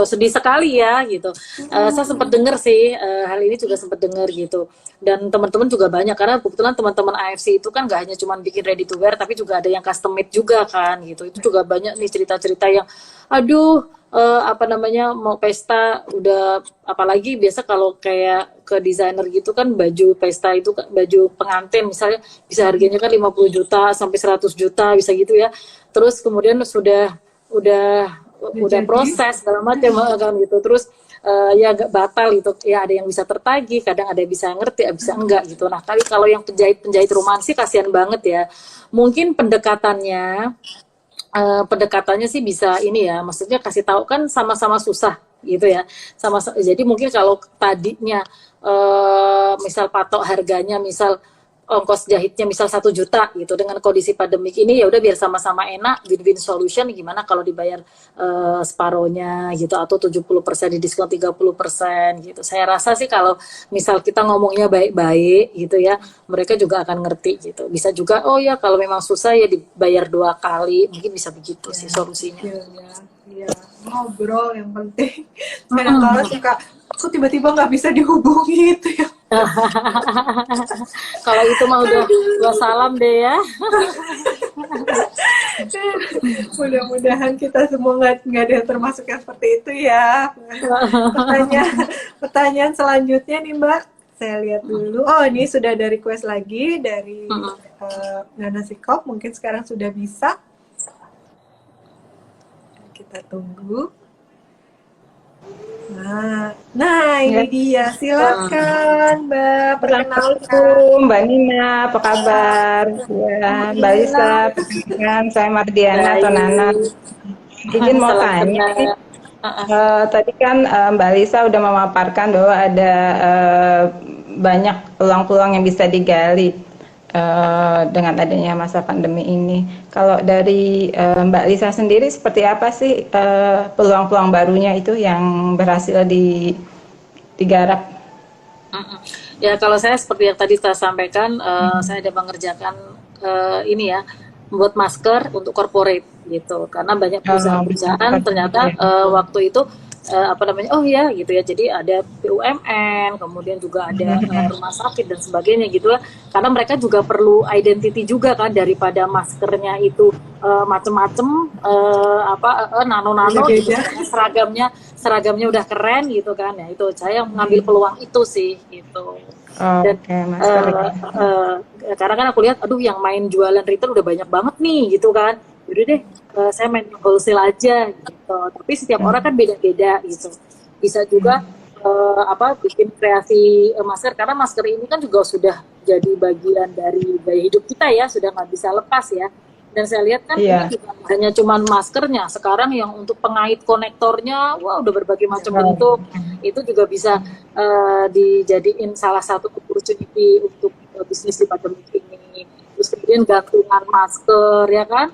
Sedih sekali ya gitu. Saya sempat dengar sih, hal ini juga sempat dengar gitu. Dan teman-teman juga banyak, karena kebetulan teman-teman AFC itu kan gak hanya cuma bikin ready to wear, tapi juga ada yang custom made juga kan gitu. Itu juga banyak nih cerita-cerita yang, aduh, apa namanya, mau pesta udah, apalagi biasa kalau kayak ke desainer gitu kan, baju pesta itu baju pengantin misalnya bisa harganya kan 50 juta sampai 100 juta bisa gitu ya. Terus kemudian udah proses segala macam kan gitu. Terus ya agak batal gitu. Ya ada yang bisa tertagih, kadang ada yang bisa ngerti, bisa enggak gitu. Nah, tapi kalau yang penjahit romansi kasihan banget ya. Mungkin pendekatannya sih bisa ini ya, maksudnya kasih tahu kan sama-sama susah gitu ya, jadi mungkin kalau tadinya misal patok harganya, misal ongkos jahitnya misal 1 juta gitu, dengan kondisi pandemik ini ya udah biar sama-sama enak, win-win solution. Gimana kalau dibayar separohnya gitu, atau 70% di diskon 30% gitu. Saya rasa sih kalau misal kita ngomongnya baik-baik gitu ya, mereka juga akan ngerti gitu. Bisa juga, oh ya kalau memang susah ya dibayar 2 kali, mungkin bisa begitu sih solusinya. Iya, ngobrol yang penting. Kadang-kadang suka, aku tiba-tiba nggak bisa dihubungi itu ya. Kalau itu mah udah salam deh ya. Mudah-mudahan kita semua nggak ada yang termasuk yang seperti itu ya. Pertanyaan selanjutnya nih Mbak, saya lihat dulu. Oh, ini sudah ada request lagi dari Nana Sikop. Mungkin sekarang sudah bisa. Kita tunggu. Nah ini dia. Silakan Mbak, Assalamualaikum Mbak Nina, apa kabar? Ya, Mbak Lisa, perkenalkan saya Mardiana atau Nana. Izin mau tanya, tadi kan Mbak Lisa udah memaparkan bahwa ada banyak peluang-peluang yang bisa digali dengan adanya masa pandemi ini. Kalau dari Mbak Lisa sendiri, seperti apa sih peluang-peluang barunya itu yang berhasil digarap? Ya kalau saya seperti yang tadi saya sampaikan, saya ada mengerjakan ini ya, membuat masker untuk corporate gitu, karena banyak perusahaan ternyata waktu itu apa namanya, oh ya gitu ya, jadi ada BUMN, kemudian juga ada rumah sakit dan sebagainya gitu lah, karena mereka juga perlu identity juga kan, daripada maskernya itu macem-macem nano-nano gitu, seragamnya udah keren gitu kan ya. Itu saya mengambil peluang itu sih gitu. Dan karena kan aku lihat, aduh yang main jualan retail udah banyak banget nih gitu kan, yaudah deh saya main wholesale aja gitu. Tapi setiap orang kan beda-beda gitu. Bisa juga bikin kreasi masker, karena masker ini kan juga sudah jadi bagian dari gaya hidup kita ya, sudah nggak bisa lepas ya. Dan saya lihat kan ini juga hanya cuman maskernya, sekarang yang untuk pengait konektornya, wah udah berbagai macam bentuk. Itu juga bisa dijadiin salah satu opportunity untuk bisnis di pandemi ini. Terus kemudian gantungan masker ya kan,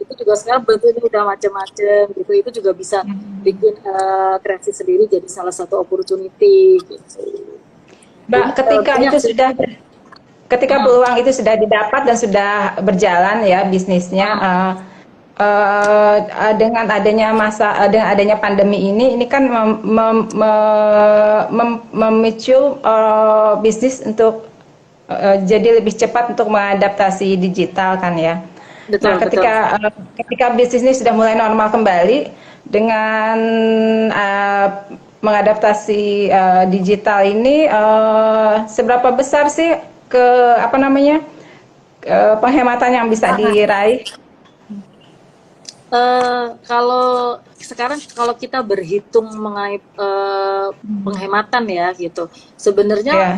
itu juga sekarang bentuknya udah macam-macam gitu. Itu juga bisa bikin kreasi sendiri jadi salah satu opportunity gitu. Mbak, ketika peluang itu sudah didapat dan sudah berjalan ya bisnisnya, dengan adanya pandemi ini kan memicu bisnis untuk jadi lebih cepat untuk mengadaptasi digital kan ya. Betul, nah, ketika bisnis ini sudah mulai normal kembali dengan mengadaptasi digital ini seberapa besar sih ke apa namanya penghematan yang bisa diraih? Kalau sekarang kalau kita berhitung mengenai penghematan ya gitu, sebenarnya Ya.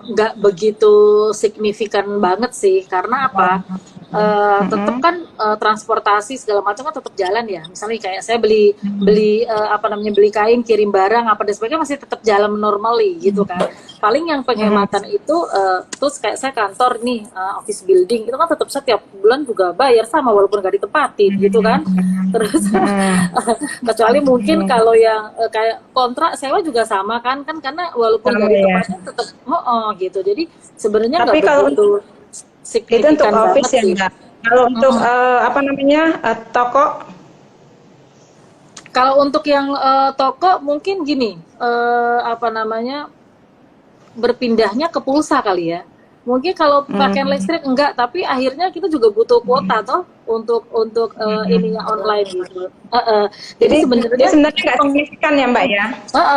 nggak begitu signifikan banget sih. Karena apa? Tetap kan transportasi segala macam kan tetap jalan ya. Misalnya kayak saya beli beli apa namanya beli kain, kirim barang apa dan sebagainya masih tetap jalan normally gitu kan. Paling yang penghematan itu terus kayak saya kantor nih office building itu kan tetap setiap bulan juga bayar sama walaupun nggak ditempatin gitu kan. Terus kecuali mungkin kalau yang kayak kontrak sewa juga sama kan karena walaupun Sama nggak ya. ditempatin tetap gitu. Jadi sebenarnya Tapi nggak kalau begitu itu untuk signifikan banget office ya sih. enggak. Kalau untuk apa namanya toko, Kalau untuk yang toko mungkin gini, apa namanya berpindahnya ke pulsa kali ya. Mungkin kalau pakaian listrik enggak, tapi akhirnya kita juga butuh kuota toh untuk ininya online gitu. Jadi jadi sebenarnya sebenarnya nggak signifikan ya Mbak ya?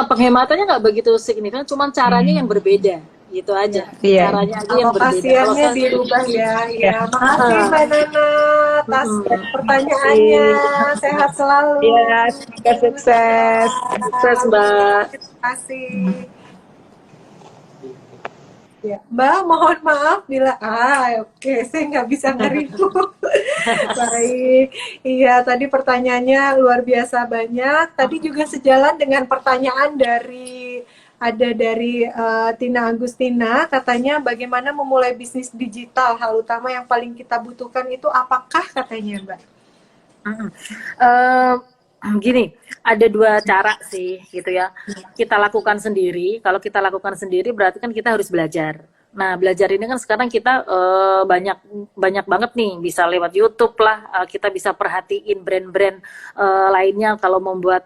penghematannya nggak begitu signifikan, cuman caranya yang berbeda gitu aja. Iya. Caranya aja yang berbeda. Kalau Alokasiannya saya dirubah ya. Ya, Ya. makasih Mbak Nana atas pertanyaannya. Sehat selalu. Iya, semoga sukses. sukses Mbak. Terima kasih. Ya, Mbak, mohon maaf bila oke, saya nggak bisa nge-review. Baik, iya tadi pertanyaannya luar biasa banyak. Tadi juga sejalan dengan pertanyaan dari Tina Agustina, katanya bagaimana memulai bisnis digital. Hal utama yang paling kita butuhkan itu apakah katanya Mbak? Gini, ada dua cara sih gitu ya. Kita lakukan sendiri. Kalau kita lakukan sendiri berarti kan kita harus belajar. Nah, belajar ini kan sekarang kita banyak banget nih, bisa lewat YouTube lah, kita bisa perhatiin brand-brand lainnya kalau membuat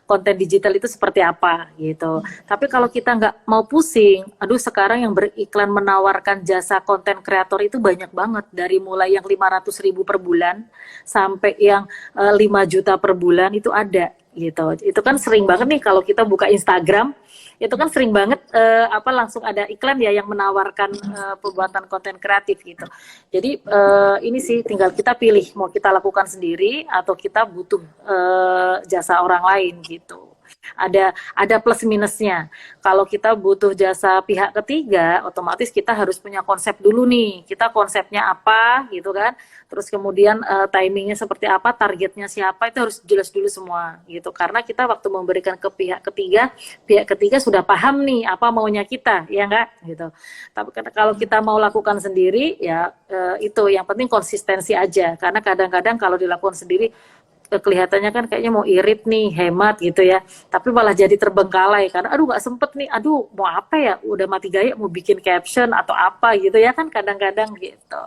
konten digital itu seperti apa gitu. Tapi kalau kita nggak mau pusing, aduh sekarang yang beriklan menawarkan jasa konten kreator itu banyak banget, dari mulai yang 500.000 per bulan sampai yang 5 juta per bulan itu ada gitu. Itu kan sering banget nih kalau kita buka Instagram, itu kan sering banget langsung ada iklan ya yang menawarkan pembuatan konten kreatif gitu. Jadi ini sih tinggal kita pilih mau kita lakukan sendiri atau kita butuh jasa orang lain gitu. Ada plus minusnya. Kalau kita butuh jasa pihak ketiga, otomatis kita harus punya konsep dulu nih. Kita konsepnya apa gitu kan. Terus kemudian timingnya seperti apa, targetnya siapa, itu harus jelas dulu semua gitu. Karena kita waktu memberikan ke pihak ketiga sudah paham nih apa maunya kita, ya enggak gitu. Tapi kalau kita mau lakukan sendiri ya itu yang penting konsistensi aja. Karena kadang-kadang kalau dilakukan sendiri kelihatannya kan kayaknya mau irit nih, hemat gitu ya, tapi malah jadi terbengkalai karena aduh nggak sempet nih, aduh mau apa ya, udah mati gaya mau bikin caption atau apa gitu ya kan kadang-kadang gitu.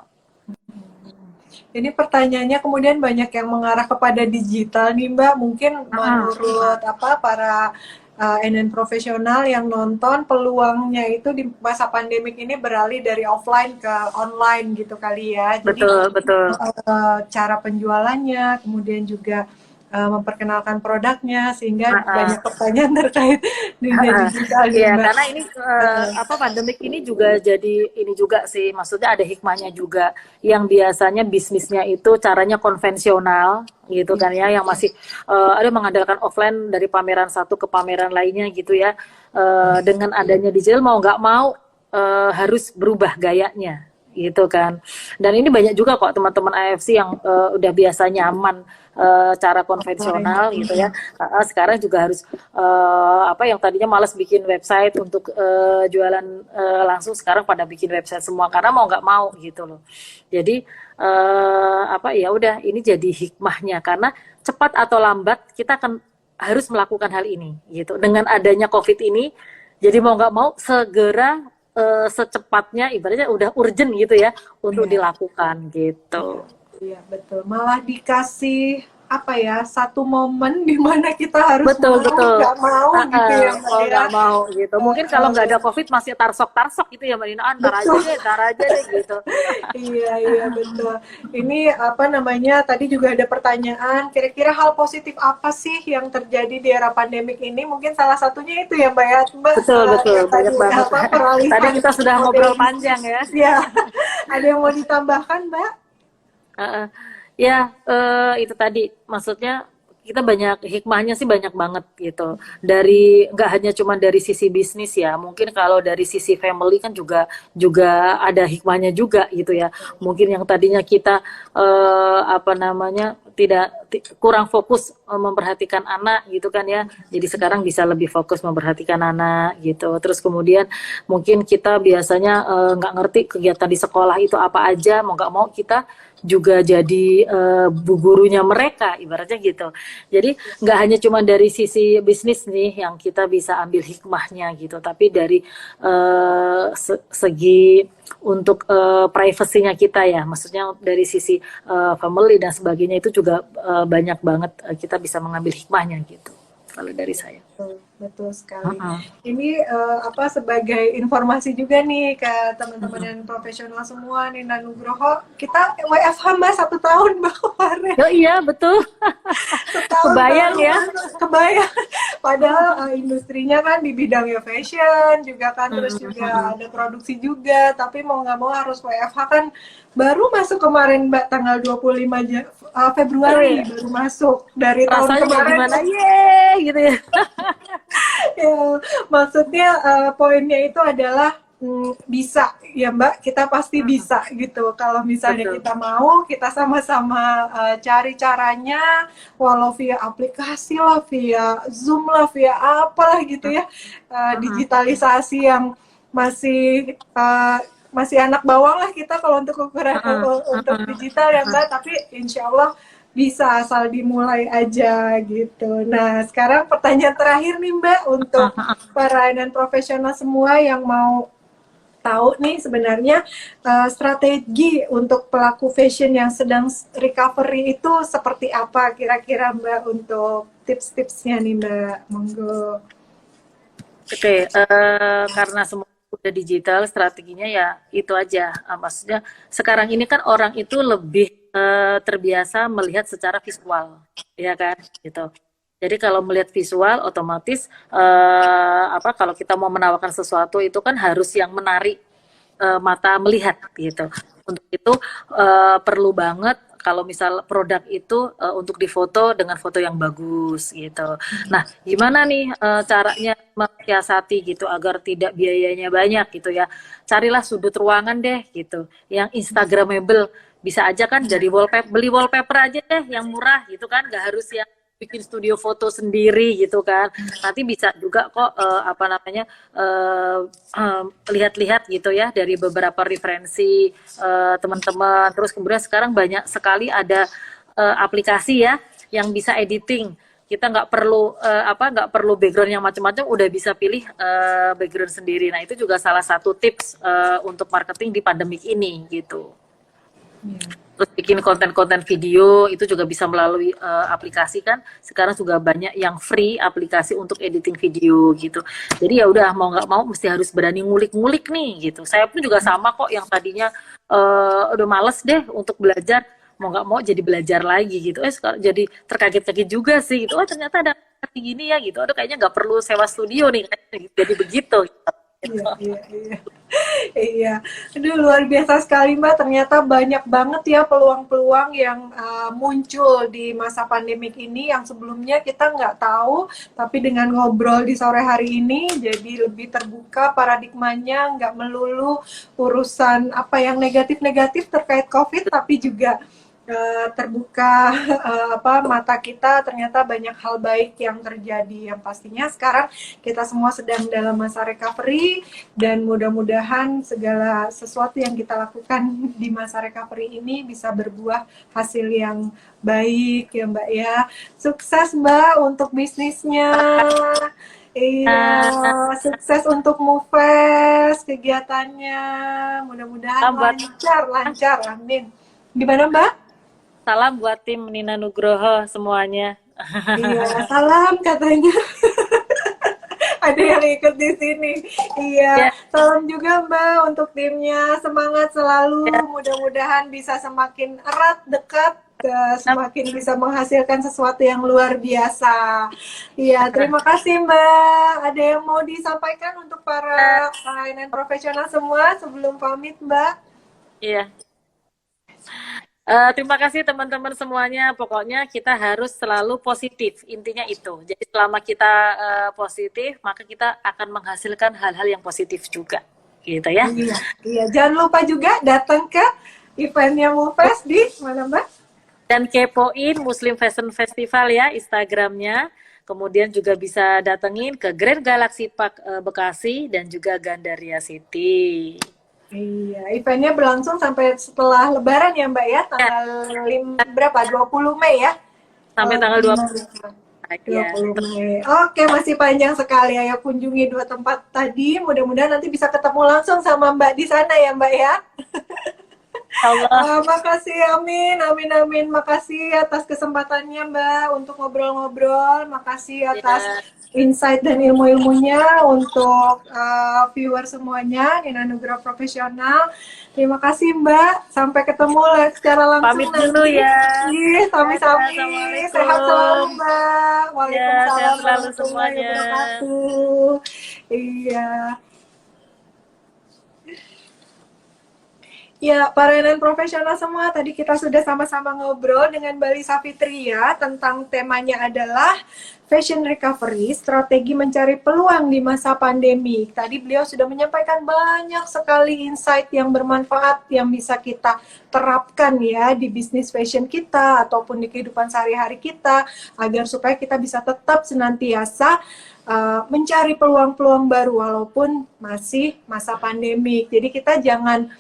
Ini pertanyaannya kemudian banyak yang mengarah kepada digital nih Mbak, mungkin menurut para NN profesional yang nonton, peluangnya itu di masa pandemik ini beralih dari offline ke online gitu kali ya. Jadi betul. Cara penjualannya, kemudian juga memperkenalkan produknya, sehingga banyak pertanyaan terkait dunia digital. Iya, karena ini pandemik ini juga jadi ini juga sih, maksudnya ada hikmahnya juga. Yang biasanya bisnisnya itu caranya konvensional gitu kan ya, yang masih ada mengandalkan offline dari pameran satu ke pameran lainnya gitu ya. Dengan adanya digital mau nggak mau harus berubah gayanya gitu kan. Dan ini banyak juga kok teman-teman AFC yang udah biasa nyaman cara konvensional gitu ya. Sekarang juga harus yang tadinya malas bikin website untuk jualan langsung, sekarang pada bikin website semua karena mau nggak mau gitu loh. Jadi ya udah, ini jadi hikmahnya karena cepat atau lambat kita akan harus melakukan hal ini gitu. Dengan adanya COVID ini, jadi mau nggak mau segera secepatnya, ibaratnya udah urgent gitu ya untuk dilakukan gitu. Iya betul, malah dikasih apa ya, satu momen di mana kita harus Betul, mau betul. nggak mau gitu ya Mbak Mau ya. nggak mau gitu. Mungkin kalau nggak ada COVID masih tarsok-tarsok gitu ya Mbak Nina. Ah, Betul. ntar aja deh gitu. Iya, iya betul. Ini apa namanya? Tadi juga ada pertanyaan, kira-kira hal positif apa sih yang terjadi di era pandemik ini? Mungkin salah satunya itu ya, Mbak ya, Mbak, Betul, betul. yang tadi Banyak banget. apa Tadi peralihan kita sudah mode ngobrol bisnis. panjang ya. Ya, ada yang mau ditambahkan, Mbak? Heeh. Ya, itu tadi maksudnya kita banyak hikmahnya sih banyak banget gitu. Dari nggak hanya cuma dari sisi bisnis ya, mungkin kalau dari sisi family kan juga juga ada hikmahnya juga gitu ya. Mungkin yang tadinya kita apa namanya kurang fokus memperhatikan anak gitu kan ya. Jadi sekarang bisa lebih fokus memperhatikan anak gitu. Terus kemudian mungkin kita biasanya nggak ngerti kegiatan di sekolah itu apa aja, mau nggak mau kita juga jadi bu gurunya mereka ibaratnya gitu. Jadi nggak hanya cuma dari sisi bisnis nih yang kita bisa ambil hikmahnya gitu, tapi dari segi untuk privasinya kita ya, maksudnya dari sisi family dan sebagainya itu juga banyak banget kita bisa mengambil hikmahnya gitu. Kalau dari saya. Betul, betul sekali. Ini apa sebagai informasi juga nih ke teman-teman dan profesional semua nih Nugroho, kita WFH Mbak 1 tahun Mbak kemarin. Oh iya betul. Setahun Kebayang ya. Kebayang. Padahal industrinya kan di bidangnya fashion juga kan, terus juga ada produksi juga, tapi mau nggak mau harus WFH kan. Baru masuk kemarin Mbak tanggal 25 Februari baru masuk dari tahun Rasanya kemarin. gimana? Yeay gitu ya. Ya, maksudnya poinnya itu adalah bisa ya Mbak, kita pasti bisa gitu. Kalau misalnya Betul. kita mau, kita sama-sama cari caranya, walau via aplikasi lah, via Zoom lah, via apalah gitu ya. Digitalisasi yang masih anak bawang lah kita kalau untuk ukuran untuk digital ya Mbak, tapi insya Allah bisa asal dimulai aja gitu. Nah sekarang pertanyaan terakhir nih Mbak untuk para dan profesional semua yang mau tahu nih sebenarnya strategi untuk pelaku fashion yang sedang recovery itu seperti apa kira-kira Mbak, untuk tips-tipsnya nih Mbak, monggo. Oke, karena semua udah digital, strateginya ya itu aja. Maksudnya sekarang ini kan orang itu lebih terbiasa melihat secara visual, ya kan, gitu. Jadi kalau melihat visual, otomatis apa kalau kita mau menawarkan sesuatu itu kan harus yang menarik mata melihat, gitu. Untuk itu perlu banget kalau misal produk itu untuk difoto dengan foto yang bagus gitu. Nah, gimana nih caranya mensiasati gitu agar tidak biayanya banyak gitu ya. Carilah sudut ruangan deh gitu, yang instagramable. Bisa aja kan dari wallpaper, beli wallpaper aja deh yang murah gitu kan, nggak harus yang bikin studio foto sendiri gitu kan. Nanti bisa juga kok apa namanya lihat-lihat gitu ya dari beberapa referensi teman-teman. Terus kemudian sekarang banyak sekali ada aplikasi ya yang bisa editing. Kita nggak perlu background yang macam-macam, udah bisa pilih background sendiri. Nah itu juga salah satu tips untuk marketing di pandemik ini gitu. Terus bikin konten-konten video itu juga bisa melalui aplikasi kan. Sekarang juga banyak yang free aplikasi untuk editing video gitu. Jadi ya udah mau nggak mau mesti harus berani ngulik-ngulik nih gitu. Saya pun juga sama kok, yang tadinya udah males deh untuk belajar, mau nggak mau jadi belajar lagi gitu. Jadi terkaget-kaget juga sih gitu. Oh ternyata ada gini ya gitu. Aduh kayaknya nggak perlu sewa studio nih. Jadi begitu. Gitu. Iya. Aduh luar biasa sekali Mbak, ternyata banyak banget ya peluang-peluang yang muncul di masa pandemik ini yang sebelumnya kita nggak tahu, tapi dengan ngobrol di sore hari ini jadi lebih terbuka paradigmanya, nggak melulu urusan apa yang negatif-negatif terkait COVID, tapi juga terbuka mata kita, ternyata banyak hal baik yang terjadi. Yang pastinya sekarang kita semua sedang dalam masa recovery, dan mudah-mudahan segala sesuatu yang kita lakukan di masa recovery ini bisa berbuah hasil yang baik ya Mbak ya. Sukses Mbak untuk bisnisnya. Iya, sukses untuk Mufes kegiatannya. Mudah-mudahan lancar, amin. Gimana Mbak? salam buat tim Nina Nugroho semuanya. Iya, salam katanya. Ada yang ikut di sini. Iya, Ya, salam juga Mbak untuk timnya. Semangat selalu. ya. Mudah-mudahan bisa semakin erat, dekat, semakin bisa menghasilkan sesuatu yang luar biasa. Iya, terima kasih Mbak. Ada yang mau disampaikan untuk para pelayanan profesional semua sebelum pamit Mbak? Iya. Terima kasih teman-teman semuanya. Pokoknya kita harus selalu positif. Intinya itu. Jadi selama kita positif, maka kita akan menghasilkan hal-hal yang positif juga. Gitu ya. Iya, iya. Jangan lupa juga datang ke eventnya MUFES di mana Mbak? Dan kepoin Muslim Fashion Festival ya Instagramnya. Kemudian juga bisa datengin ke Grand Galaxy Park Bekasi dan juga Gandaria City. Iya, eventnya berlangsung sampai setelah Lebaran ya Mbak ya, tanggal berapa? 20 Mei ya? Sampai tanggal 20. 20 Mei. Oke, masih panjang sekali. Ayo kunjungi 2 tempat tadi. Mudah-mudahan nanti bisa ketemu langsung sama Mbak di sana ya Mbak ya. Allah. Makasih, amin, amin, amin. Makasih atas kesempatannya Mbak untuk ngobrol-ngobrol. Makasih atas insight dan ilmu-ilmunya untuk viewer semuanya, Nina Nugroho Profesional. Terima kasih Mbak. Sampai ketemu secara langsung Pamit nanti. dulu ya. Iya, sami-sami. Assalamualaikum. Sehat selalu Mbak. Ya, Waalaikumsalam sehat selalu warahmatullahi semuanya. wabarakatuh. Iya. Ya, para nelayan profesional semua, tadi kita sudah sama-sama ngobrol dengan Mbak Lisa Fitria tentang temanya adalah Fashion Recovery, strategi mencari peluang di masa pandemi. Tadi beliau sudah menyampaikan banyak sekali insight yang bermanfaat yang bisa kita terapkan ya di bisnis fashion kita ataupun di kehidupan sehari-hari kita agar supaya kita bisa tetap senantiasa mencari peluang-peluang baru walaupun masih masa pandemi. Jadi kita jangan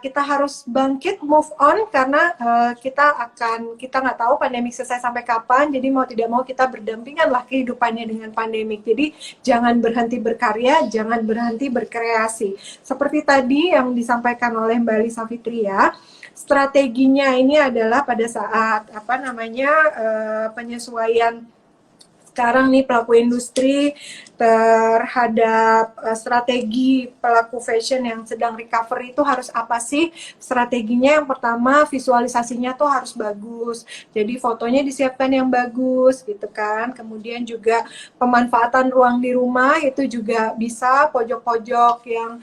kita harus bangkit, move on karena kita nggak tahu pandemi selesai sampai kapan, jadi mau tidak mau kita berdampingan lah kehidupannya dengan pandemik. Jadi jangan berhenti berkarya, jangan berhenti berkreasi. Seperti tadi yang disampaikan oleh Mbak Lisa Fitria, strateginya ini adalah pada saat penyesuaian sekarang nih pelaku industri terhadap strategi pelaku fashion yang sedang recovery itu harus apa sih strateginya? Yang pertama visualisasinya tuh harus bagus, jadi fotonya disiapkan yang bagus gitu kan. Kemudian juga pemanfaatan ruang di rumah itu juga bisa pojok-pojok yang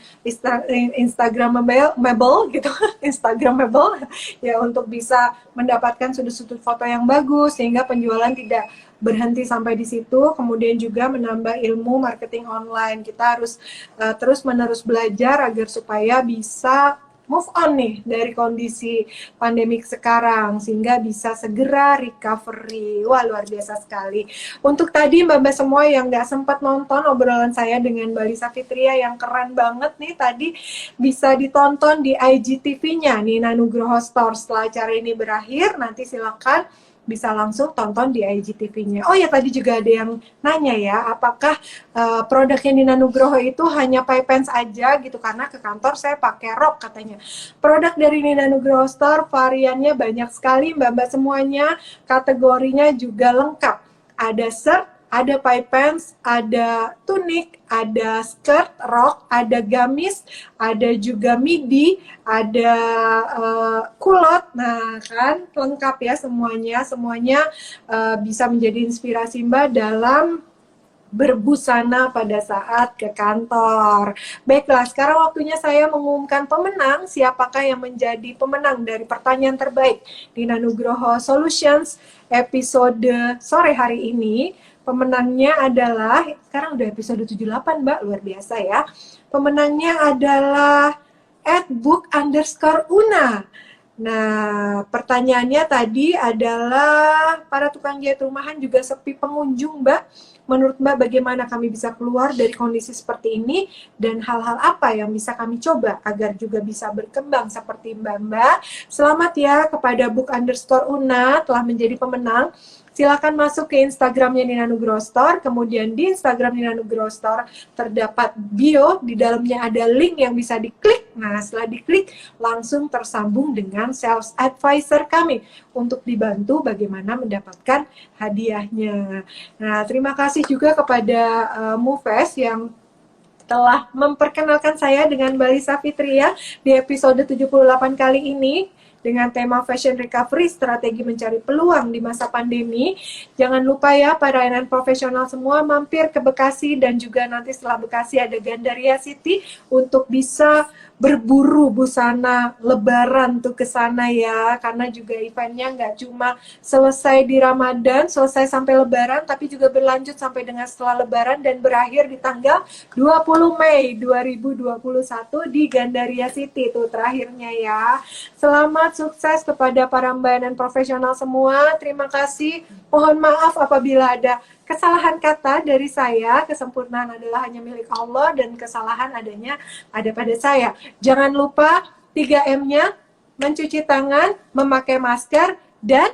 Instagramable gitu Instagramable ya, untuk bisa mendapatkan sudut-sudut foto yang bagus sehingga penjualan tidak berhenti sampai di situ. Kemudian juga menambah ilmu marketing online. Kita harus terus-menerus belajar agar supaya bisa move on nih dari kondisi pandemik sekarang sehingga bisa segera recovery. Wah, luar biasa sekali. Untuk tadi Mbak-mbak semua yang nggak sempat nonton obrolan saya dengan Mbak Lisa Fitria yang keren banget nih tadi, bisa ditonton di IGTV-nya Nina Nugroho Store. Setelah acara ini berakhir, nanti silakan bisa langsung tonton di IGTV-nya. Oh ya, tadi juga ada yang nanya ya, apakah produknya Nina Nugroho itu hanya pipe pants aja gitu, karena ke kantor saya pakai rok katanya. Produk dari Nina Nugroho Store variannya banyak sekali Mbak-mbak semuanya, kategorinya juga lengkap. Ada shirt, ada pipe pants, ada tunik, ada skirt, rok, ada gamis, ada juga midi, ada kulot. Nah kan lengkap ya semuanya bisa menjadi inspirasi Mbak dalam berbusana pada saat ke kantor. Baiklah, sekarang waktunya saya mengumumkan pemenang. Siapakah yang menjadi pemenang dari pertanyaan terbaik Nina Nugroho Solutions episode sore hari ini? Pemenangnya adalah, sekarang udah episode 78 Mbak, luar biasa ya. Pemenangnya adalah @book_una. Nah, pertanyaannya tadi adalah, para tukang jahit rumahan juga sepi pengunjung Mbak. Menurut Mbak bagaimana kami bisa keluar dari kondisi seperti ini dan hal-hal apa yang bisa kami coba agar juga bisa berkembang seperti Mbak-mbak. Selamat ya kepada book_una telah menjadi pemenang. Silakan masuk ke Instagramnya Nina Nugroho Store, kemudian di Instagram Nina Nugroho Store terdapat bio, di dalamnya ada link yang bisa diklik Nah, setelah diklik, langsung tersambung dengan sales advisor kami untuk dibantu bagaimana mendapatkan hadiahnya. Nah, terima kasih juga kepada Mufes yang telah memperkenalkan saya dengan Mbak Lisa Fitria di episode 78 kali ini dengan tema Fashion Recovery, strategi mencari peluang di masa pandemi. Jangan lupa ya para NN profesional semua mampir ke Bekasi dan juga nanti setelah Bekasi ada Gandaria City untuk bisa berburu busana lebaran tuh ke sana ya, karena juga eventnya nggak cuma selesai di Ramadan, selesai sampai lebaran, tapi juga berlanjut sampai dengan setelah lebaran dan berakhir di tanggal 20 Mei 2021 di Gandaria City tuh terakhirnya ya. Selamat sukses kepada para mbak dan profesional semua. Terima kasih. Mohon maaf apabila ada kesalahan kata dari saya. Kesempurnaan adalah hanya milik Allah dan kesalahan ada pada saya. Jangan lupa 3M-nya, mencuci tangan, memakai masker, dan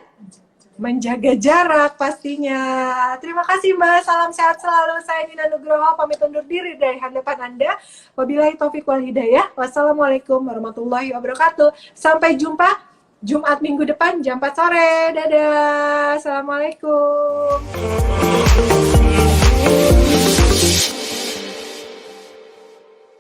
menjaga jarak pastinya. Terima kasih Mbak, salam sehat selalu. Saya Nina Nugroho, pamit undur diri dari hadapan Anda. Wabillahi taufiq wal hidayah. Wassalamualaikum warahmatullahi wabarakatuh. Sampai jumpa Jumat minggu depan jam 4 sore. Dadah. Assalamualaikum.